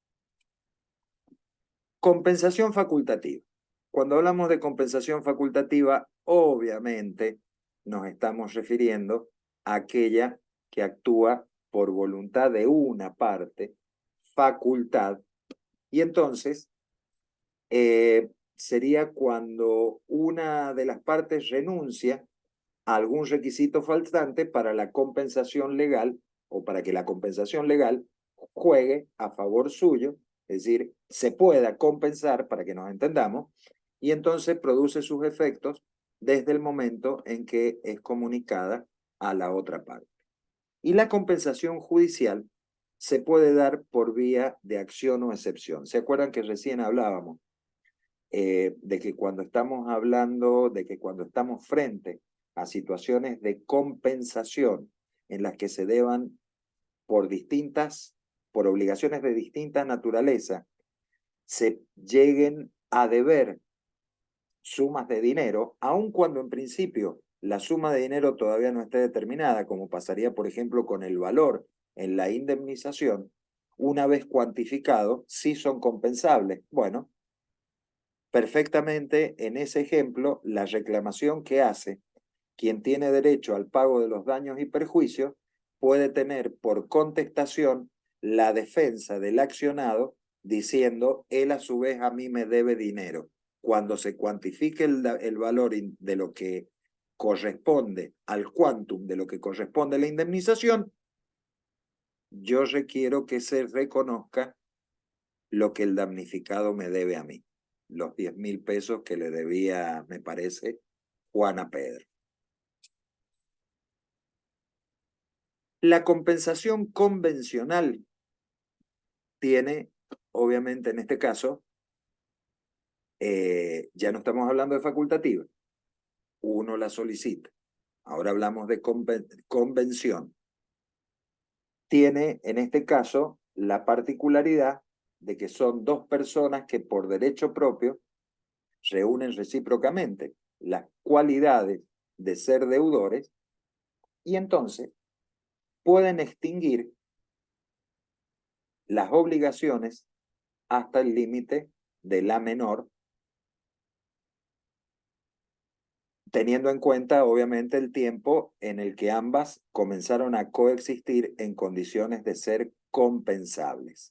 [SPEAKER 1] Compensación facultativa. Cuando hablamos de compensación facultativa, obviamente nos estamos refiriendo a aquella que actúa por voluntad de una parte, facultad, y entonces sería cuando una de las partes renuncia a algún requisito faltante para la compensación legal o para que la compensación legal juegue a favor suyo, es decir, se pueda compensar para que nos entendamos, y entonces produce sus efectos desde el momento en que es comunicada a la otra parte. Y la compensación judicial se puede dar por vía de acción o excepción. ¿Se acuerdan que recién hablábamos de que cuando estamos hablando, de que cuando estamos frente a situaciones de compensación en las que se deban por obligaciones de distinta naturaleza, se lleguen a deber sumas de dinero, aun cuando en principio la suma de dinero todavía no esté determinada, como pasaría, por ejemplo, con el valor en la indemnización, una vez cuantificado, sí son compensables. Bueno, perfectamente en ese ejemplo la reclamación que hace quien tiene derecho al pago de los daños y perjuicios puede tener por contestación la defensa del accionado diciendo, él a su vez a mí me debe dinero. Cuando se cuantifique el valor de lo que corresponde al quantum de lo que corresponde a la indemnización, yo requiero que se reconozca lo que el damnificado me debe a mí, los 10.000 pesos que le debía, me parece, Juana Pedro. La compensación convencional tiene, obviamente en este caso, ya no estamos hablando de facultativa, uno la solicita. Ahora hablamos de convención. Tiene, en este caso, la particularidad de que son dos personas que por derecho propio reúnen recíprocamente las cualidades de ser deudores y entonces pueden extinguir las obligaciones hasta el límite de la menor, teniendo en cuenta obviamente el tiempo en el que ambas comenzaron a coexistir en condiciones de ser compensables.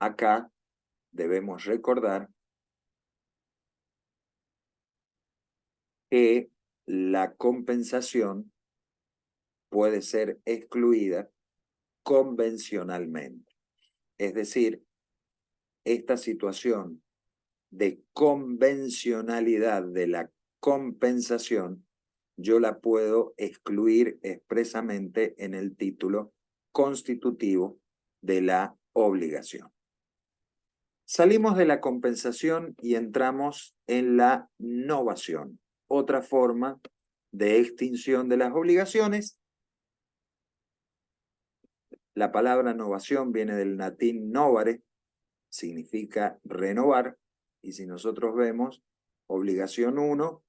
[SPEAKER 1] Acá debemos recordar que la compensación puede ser excluida convencionalmente. Es decir, esta situación de convencionalidad de la compensación, yo la puedo excluir expresamente en el título constitutivo de la obligación. Salimos de la compensación y entramos en la novación, otra forma de extinción de las obligaciones. La palabra novación viene del latín novare, significa renovar, y si nosotros vemos obligación 1,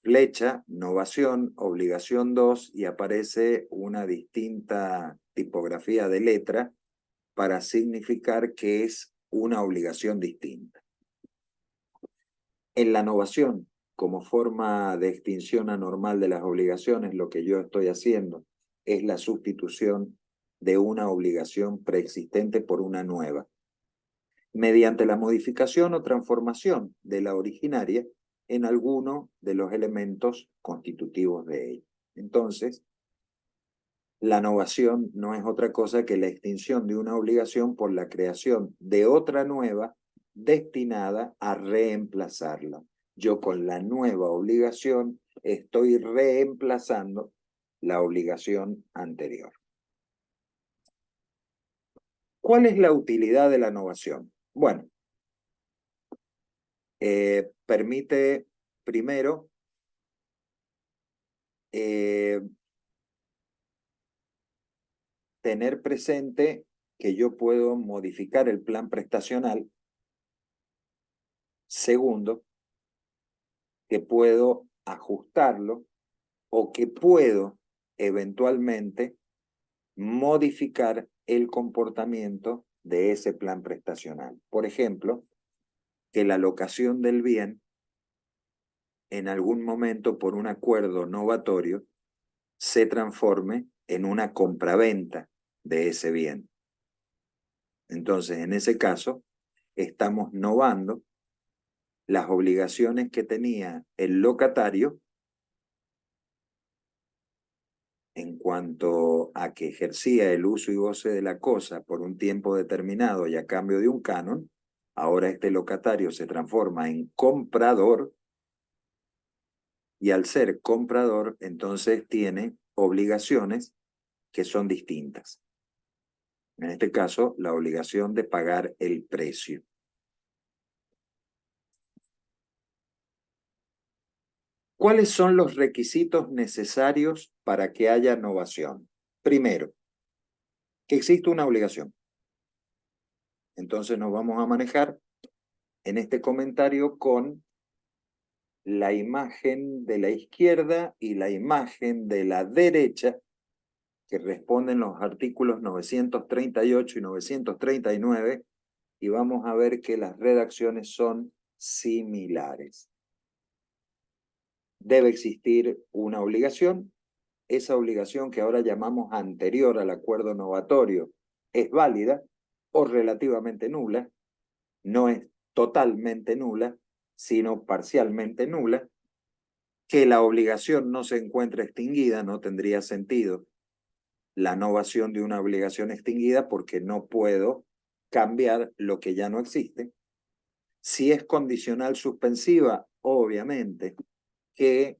[SPEAKER 1] flecha, novación, obligación 2, y aparece una distinta tipografía de letra para significar que es una obligación distinta. En la novación, como forma de extinción anormal de las obligaciones, lo que yo estoy haciendo es la sustitución de una obligación preexistente por una nueva, mediante la modificación o transformación de la originaria en alguno de los elementos constitutivos de ella. Entonces, la novación no es otra cosa que la extinción de una obligación por la creación de otra nueva destinada a reemplazarla. Yo con la nueva obligación estoy reemplazando la obligación anterior. ¿Cuál es la utilidad de la novación? Bueno, permite primero tener presente que yo puedo modificar el plan prestacional. Segundo, que puedo ajustarlo o que puedo eventualmente modificar el comportamiento de ese plan prestacional. Por ejemplo, que la locación del bien en algún momento por un acuerdo novatorio se transforme en una compraventa de ese bien. Entonces, en ese caso, estamos novando las obligaciones que tenía el locatario en cuanto a que ejercía el uso y goce de la cosa por un tiempo determinado y a cambio de un canon. Ahora este locatario se transforma en comprador y al ser comprador, entonces tiene obligaciones que son distintas. En este caso, la obligación de pagar el precio. ¿Cuáles son los requisitos necesarios para que haya novación? Primero, que existe una obligación. Entonces nos vamos a manejar en este comentario con la imagen de la izquierda y la imagen de la derecha, que responden los artículos 938 y 939, y vamos a ver que las redacciones son similares. Debe existir una obligación. Esa obligación, que ahora llamamos anterior al acuerdo novatorio, es válida o relativamente nula. No es totalmente nula, sino parcialmente nula. Que la obligación no se encuentra extinguida, no tendría sentido la novación de una obligación extinguida, porque no puedo cambiar lo que ya no existe. Si es condicional suspensiva, obviamente que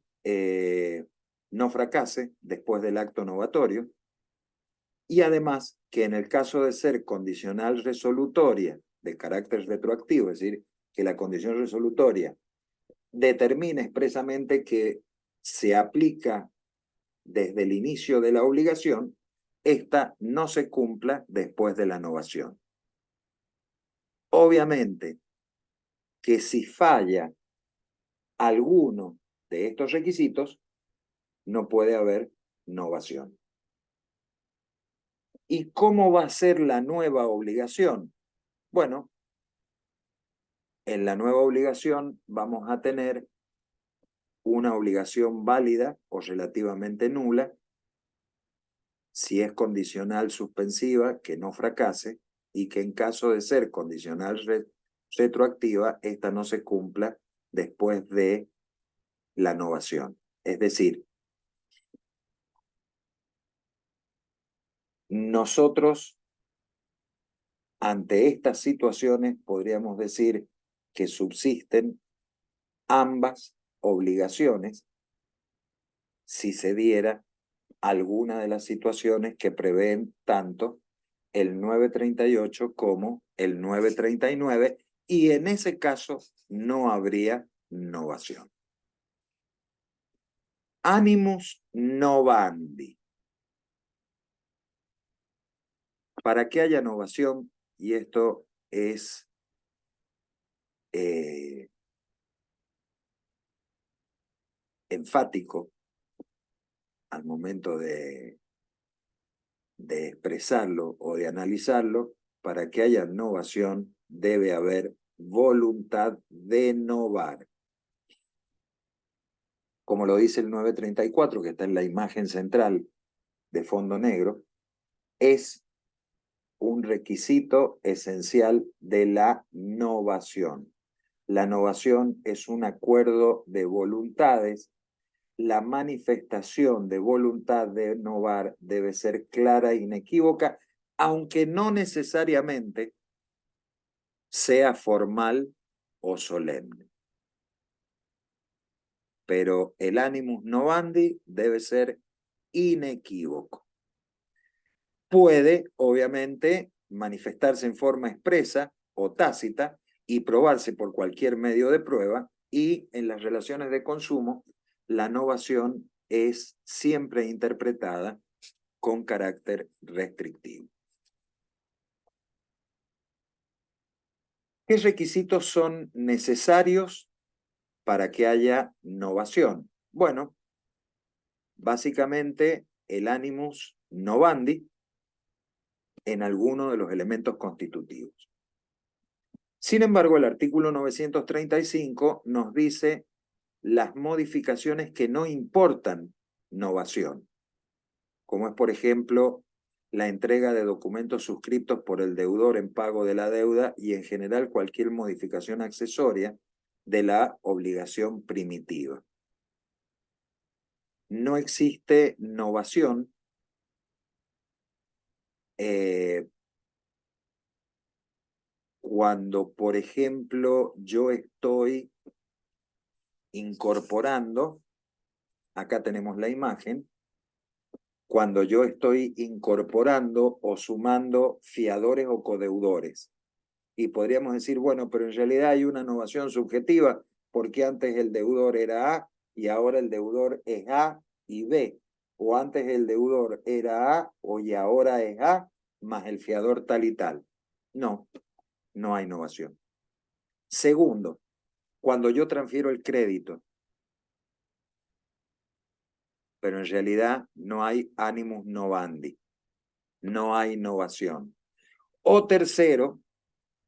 [SPEAKER 1] no fracase después del acto novatorio. Y además que en el caso de ser condicional resolutoria de carácter retroactivo, es decir, que la condición resolutoria determine expresamente que se aplica desde el inicio de la obligación, esta no se cumpla después de la novación. Obviamente que si falla alguno de estos requisitos, no puede haber novación. ¿Y cómo va a ser la nueva obligación? Bueno, en la nueva obligación vamos a tener una obligación válida o relativamente nula. Si es condicional suspensiva, que no fracase, y que en caso de ser condicional retroactiva, esta no se cumpla después de la novación. Es decir, nosotros ante estas situaciones podríamos decir que subsisten ambas obligaciones si se diera alguna de las situaciones que prevén tanto el 938 como el 939, y en ese caso no habría novación. Animus novandi. Para que haya novación, y esto es enfático al momento de expresarlo o de analizarlo, para que haya novación debe haber voluntad de novar. Como lo dice el 934, que está en la imagen central de fondo negro, es un requisito esencial de la novación. La novación es un acuerdo de voluntades. La manifestación de voluntad de novar debe ser clara e inequívoca, aunque no necesariamente sea formal o solemne. Pero el animus novandi debe ser inequívoco. Puede, obviamente, manifestarse en forma expresa o tácita y probarse por cualquier medio de prueba, y en las relaciones de consumo la novación es siempre interpretada con carácter restrictivo. ¿Qué requisitos son necesarios para que haya novación? Bueno, básicamente el animus novandi en alguno de los elementos constitutivos. Sin embargo, el artículo 935 nos dice las modificaciones que no importan novación, como es, por ejemplo, la entrega de documentos suscriptos por el deudor en pago de la deuda, y en general cualquier modificación accesoria de la obligación primitiva. No existe novación cuando, por ejemplo, yo estoy incorporando, acá tenemos la imagen, cuando yo estoy incorporando o sumando fiadores o codeudores. Y podríamos decir, bueno, pero en realidad hay una novación subjetiva, porque antes el deudor era A y ahora el deudor es A y B. O antes el deudor era A y ahora es A más el fiador tal y tal. No, no hay novación. Segundo, cuando yo transfiero el crédito, pero en realidad no hay animus novandi, no hay innovación. O tercero,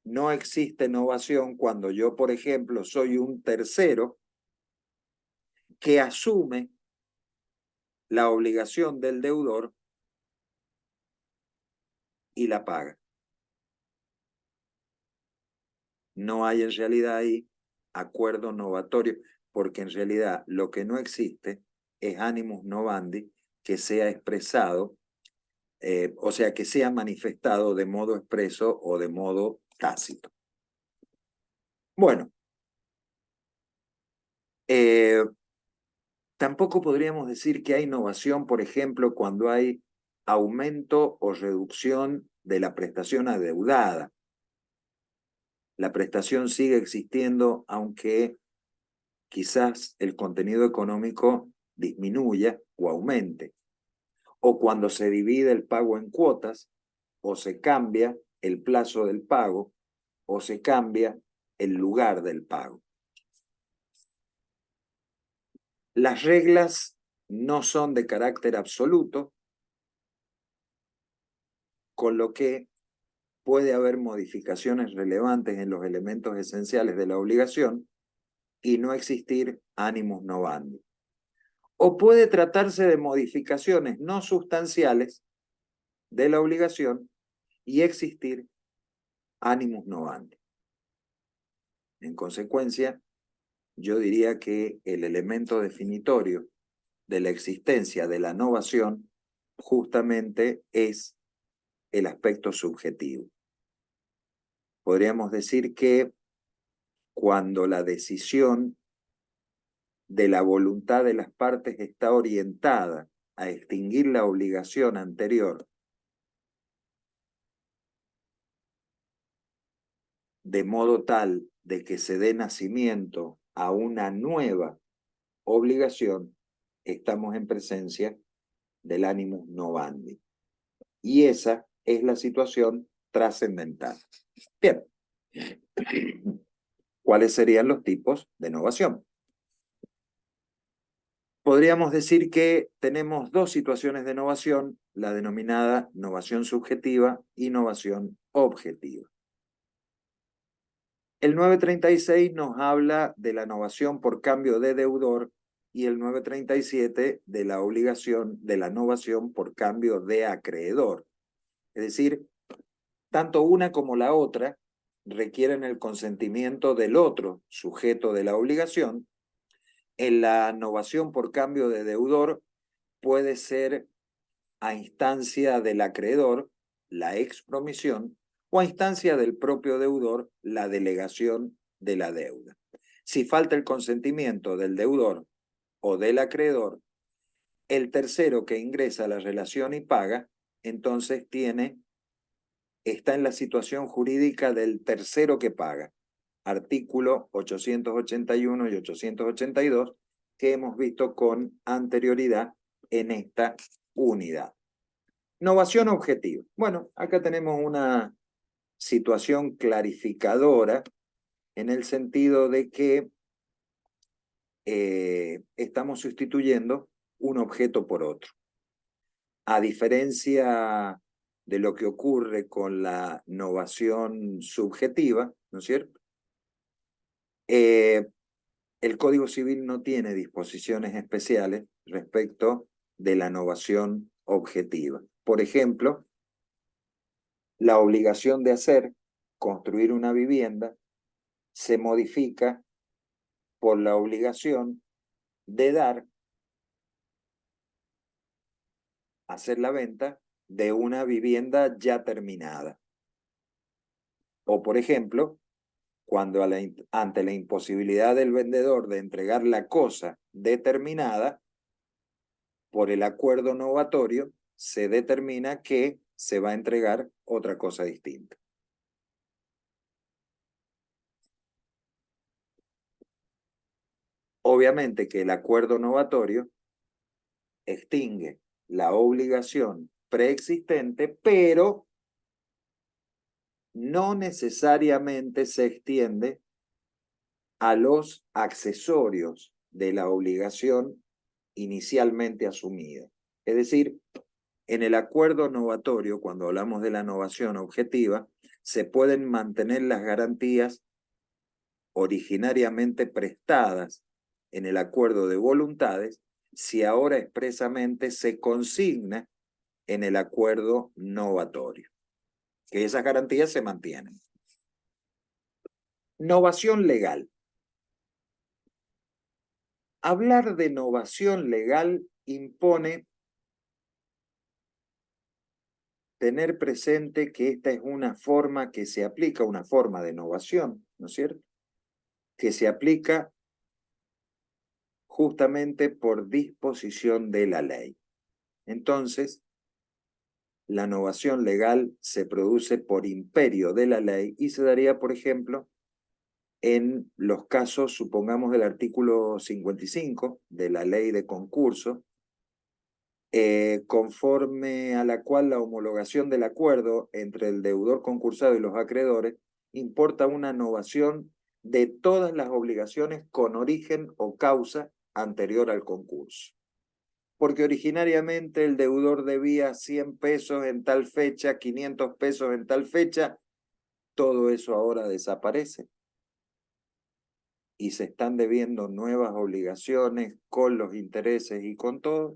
[SPEAKER 1] no existe innovación cuando yo, por ejemplo, soy un tercero que asume la obligación del deudor y la paga. No hay en realidad ahí acuerdo novatorio, porque en realidad lo que no existe es animus novandi que sea expresado, o sea, que sea manifestado de modo expreso o de modo tácito. Bueno, tampoco podríamos decir que hay innovación, por ejemplo, cuando hay aumento o reducción de la prestación adeudada. La prestación sigue existiendo, aunque quizás el contenido económico disminuya o aumente. O cuando se divide el pago en cuotas, o se cambia el plazo del pago, o se cambia el lugar del pago. Las reglas no son de carácter absoluto, con lo que puede haber modificaciones relevantes en los elementos esenciales de la obligación y no existir animus novandi. O puede tratarse de modificaciones no sustanciales de la obligación y existir animus novandi. En consecuencia, yo diría que el elemento definitorio de la existencia de la novación justamente es el aspecto subjetivo. Podríamos decir que cuando la decisión de la voluntad de las partes está orientada a extinguir la obligación anterior de modo tal de que se dé nacimiento a una nueva obligación, estamos en presencia del animus novandi. Y esa es la situación trascendental. Bien, ¿cuáles serían los tipos de novación? Podríamos decir que tenemos dos situaciones de novación, la denominada novación subjetiva y novación objetiva. El 936 nos habla de la novación por cambio de deudor y el 937 de la obligación de la novación por cambio de acreedor. Es decir, tanto una como la otra requieren el consentimiento del otro sujeto de la obligación. En la novación por cambio de deudor puede ser a instancia del acreedor, la expromisión, o a instancia del propio deudor, la delegación de la deuda. Si falta el consentimiento del deudor o del acreedor, el tercero que ingresa a la relación y paga, entonces está en la situación jurídica del tercero que paga. Artículo 881 y 882, que hemos visto con anterioridad en esta unidad. Novación objetiva. Bueno, acá tenemos una situación clarificadora en el sentido de que estamos sustituyendo un objeto por otro. A diferencia de lo que ocurre con la novación subjetiva, ¿no es cierto? El Código Civil no tiene disposiciones especiales respecto de la novación objetiva. Por ejemplo, la obligación de construir una vivienda, se modifica por la obligación de hacer la venta de una vivienda ya terminada. O, por ejemplo, cuando ante la imposibilidad del vendedor de entregar la cosa determinada, por el acuerdo novatorio, se determina que se va a entregar otra cosa distinta. Obviamente que el acuerdo novatorio extingue la obligación preexistente, pero no necesariamente se extiende a los accesorios de la obligación inicialmente asumida. Es decir, en el acuerdo novatorio, cuando hablamos de la novación objetiva, se pueden mantener las garantías originariamente prestadas en el acuerdo de voluntades si ahora expresamente se consigna en el acuerdo novatorio, que esas garantías se mantienen. Novación legal. Hablar de novación legal impone tener presente que esta es una forma que se aplica, una forma de novación, ¿no es cierto? Que se aplica justamente por disposición de la ley. Entonces, la novación legal se produce por imperio de la ley y se daría, por ejemplo, en los casos, supongamos, del artículo 55 de la ley de concurso, conforme a la cual la homologación del acuerdo entre el deudor concursado y los acreedores importa una novación de todas las obligaciones con origen o causa anterior al concurso. Porque originariamente el deudor debía 100 pesos en tal fecha, 500 pesos en tal fecha, todo eso ahora desaparece. Y se están debiendo nuevas obligaciones con los intereses y con todos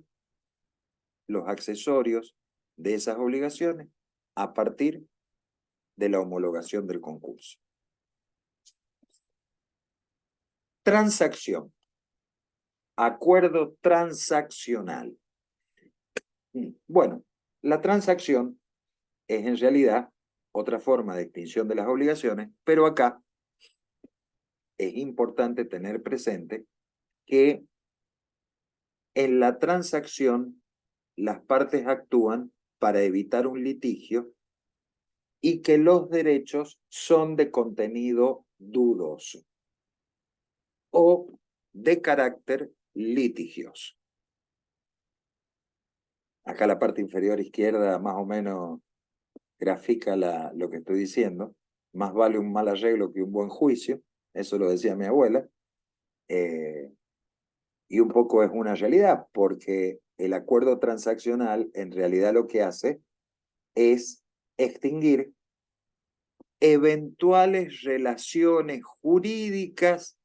[SPEAKER 1] los accesorios de esas obligaciones a partir de la homologación del concurso. Transacción. Acuerdo transaccional. Bueno, la transacción es en realidad otra forma de extinción de las obligaciones, pero acá es importante tener presente que en la transacción las partes actúan para evitar un litigio y que los derechos son de contenido dudoso o de carácter litigioso. Acá la parte inferior izquierda más o menos grafica lo que estoy diciendo. Más vale un mal arreglo que un buen juicio. Eso lo decía mi abuela. Y un poco es una realidad, porque el acuerdo transaccional en realidad lo que hace es extinguir eventuales relaciones jurídicas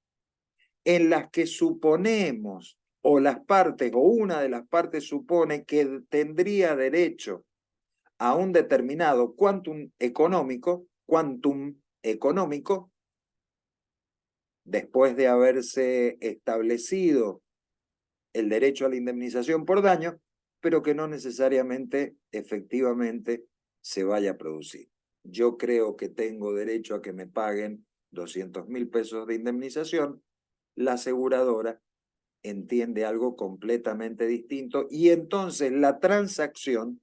[SPEAKER 1] en las que suponemos, o las partes, o una de las partes supone que tendría derecho a un determinado quantum económico, después de haberse establecido el derecho a la indemnización por daño, pero que no necesariamente, efectivamente, se vaya a producir. Yo creo que tengo derecho a que me paguen 200.000 pesos de indemnización, la aseguradora entiende algo completamente distinto y entonces la transacción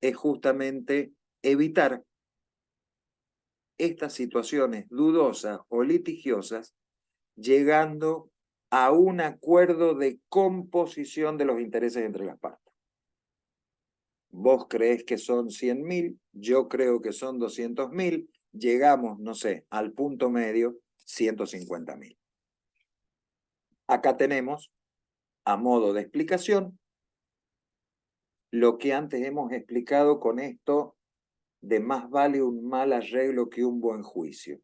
[SPEAKER 1] es justamente evitar estas situaciones dudosas o litigiosas llegando a un acuerdo de composición de los intereses entre las partes. Vos creés que son 100.000, yo creo que son 200.000, llegamos, no sé, al punto medio, 150.000. Acá tenemos, a modo de explicación, lo que antes hemos explicado con esto de más vale un mal arreglo que un buen juicio.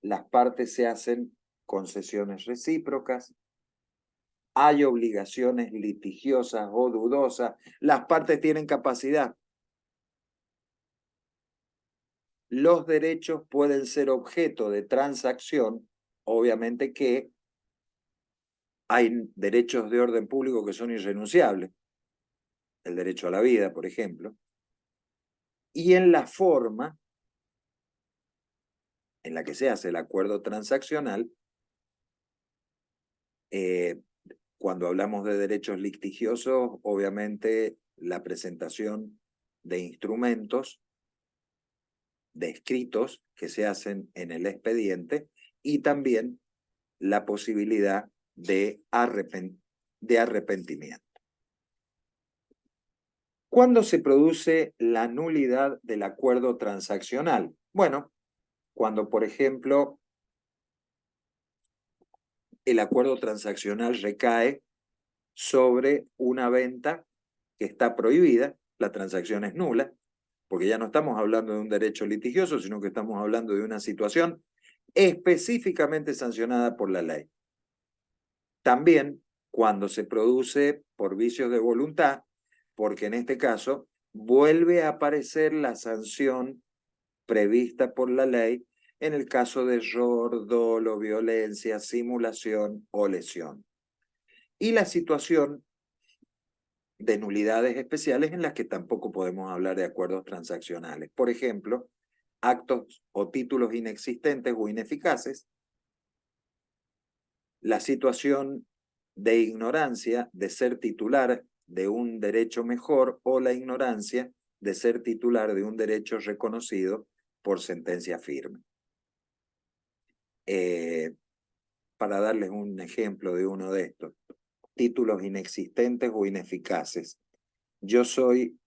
[SPEAKER 1] Las partes se hacen concesiones recíprocas, hay obligaciones litigiosas o dudosas, las partes tienen capacidad. Los derechos pueden ser objeto de transacción, obviamente que hay derechos de orden público que son irrenunciables, el derecho a la vida, por ejemplo, y en la forma en la que se hace el acuerdo transaccional, cuando hablamos de derechos litigiosos, obviamente la presentación de instrumentos, de escritos que se hacen en el expediente y también la posibilidad de arrepentimiento. ¿Cuándo se produce la nulidad del acuerdo transaccional? Bueno, cuando, por ejemplo, el acuerdo transaccional recae sobre una venta que está prohibida, la transacción es nula, porque ya no estamos hablando de un derecho litigioso, sino que estamos hablando de una situación específicamente sancionada por la ley. También cuando se produce por vicios de voluntad, porque en este caso vuelve a aparecer la sanción prevista por la ley en el caso de error, dolo, violencia, simulación o lesión. Y la situación de nulidades especiales en las que tampoco podemos hablar de acuerdos transaccionales. Por ejemplo, actos o títulos inexistentes o ineficaces, la situación de ignorancia de ser titular de un derecho mejor o la ignorancia de ser titular de un derecho reconocido por sentencia firme. Para darles un ejemplo de uno de estos, títulos inexistentes o ineficaces. Yo estoy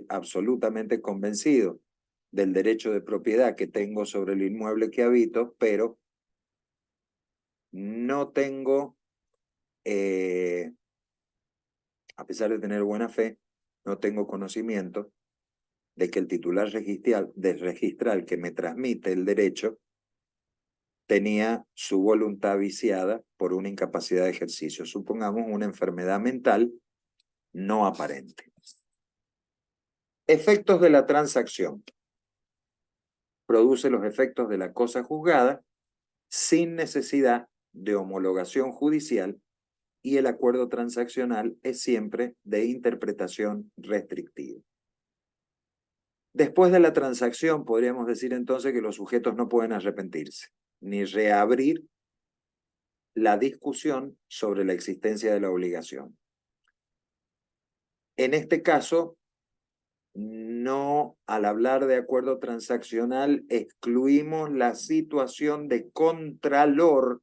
[SPEAKER 1] absolutamente convencido del derecho de propiedad que tengo sobre el inmueble que habito, pero no tengo, a pesar de tener buena fe, no tengo conocimiento de que el titular registral que me transmite el derecho tenía su voluntad viciada por una incapacidad de ejercicio. Supongamos una enfermedad mental no aparente. Efectos de la transacción. Produce los efectos de la cosa juzgada sin necesidad de homologación judicial y el acuerdo transaccional es siempre de interpretación restrictiva. Después de la transacción podríamos decir entonces que los sujetos no pueden arrepentirse ni reabrir la discusión sobre la existencia de la obligación. En este caso, no, al hablar de acuerdo transaccional, excluimos la situación de contralor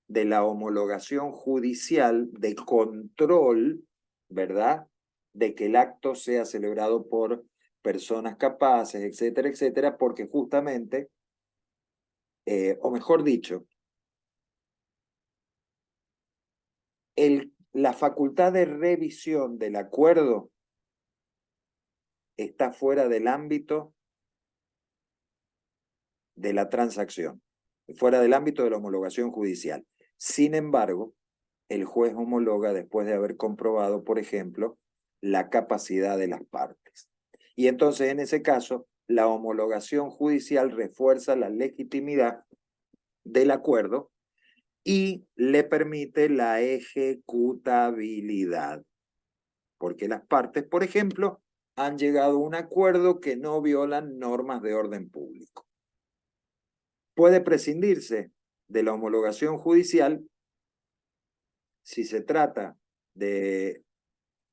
[SPEAKER 1] de la homologación judicial, de control, ¿verdad? De que el acto sea celebrado por personas capaces, etcétera, etcétera, porque justamente, o mejor dicho, la facultad de revisión del acuerdo está fuera del ámbito de la transacción, fuera del ámbito de la homologación judicial. Sin embargo, el juez homologa después de haber comprobado, por ejemplo, la capacidad de las partes. Y entonces, en ese caso, la homologación judicial refuerza la legitimidad del acuerdo y le permite la ejecutabilidad. Porque las partes, por ejemplo, han llegado a un acuerdo que no violan normas de orden público. Puede prescindirse de la homologación judicial si se trata de,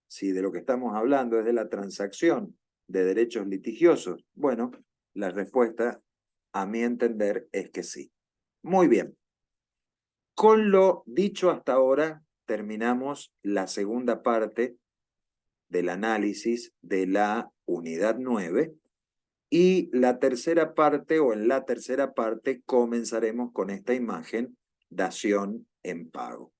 [SPEAKER 1] si de lo que estamos hablando es de la transacción de derechos litigiosos. Bueno, la respuesta, a mi entender, es que sí. Muy bien. Con lo dicho hasta ahora, terminamos la segunda parte del análisis de la unidad 9 y la tercera parte, o en la tercera parte, comenzaremos con esta imagen, dación en pago.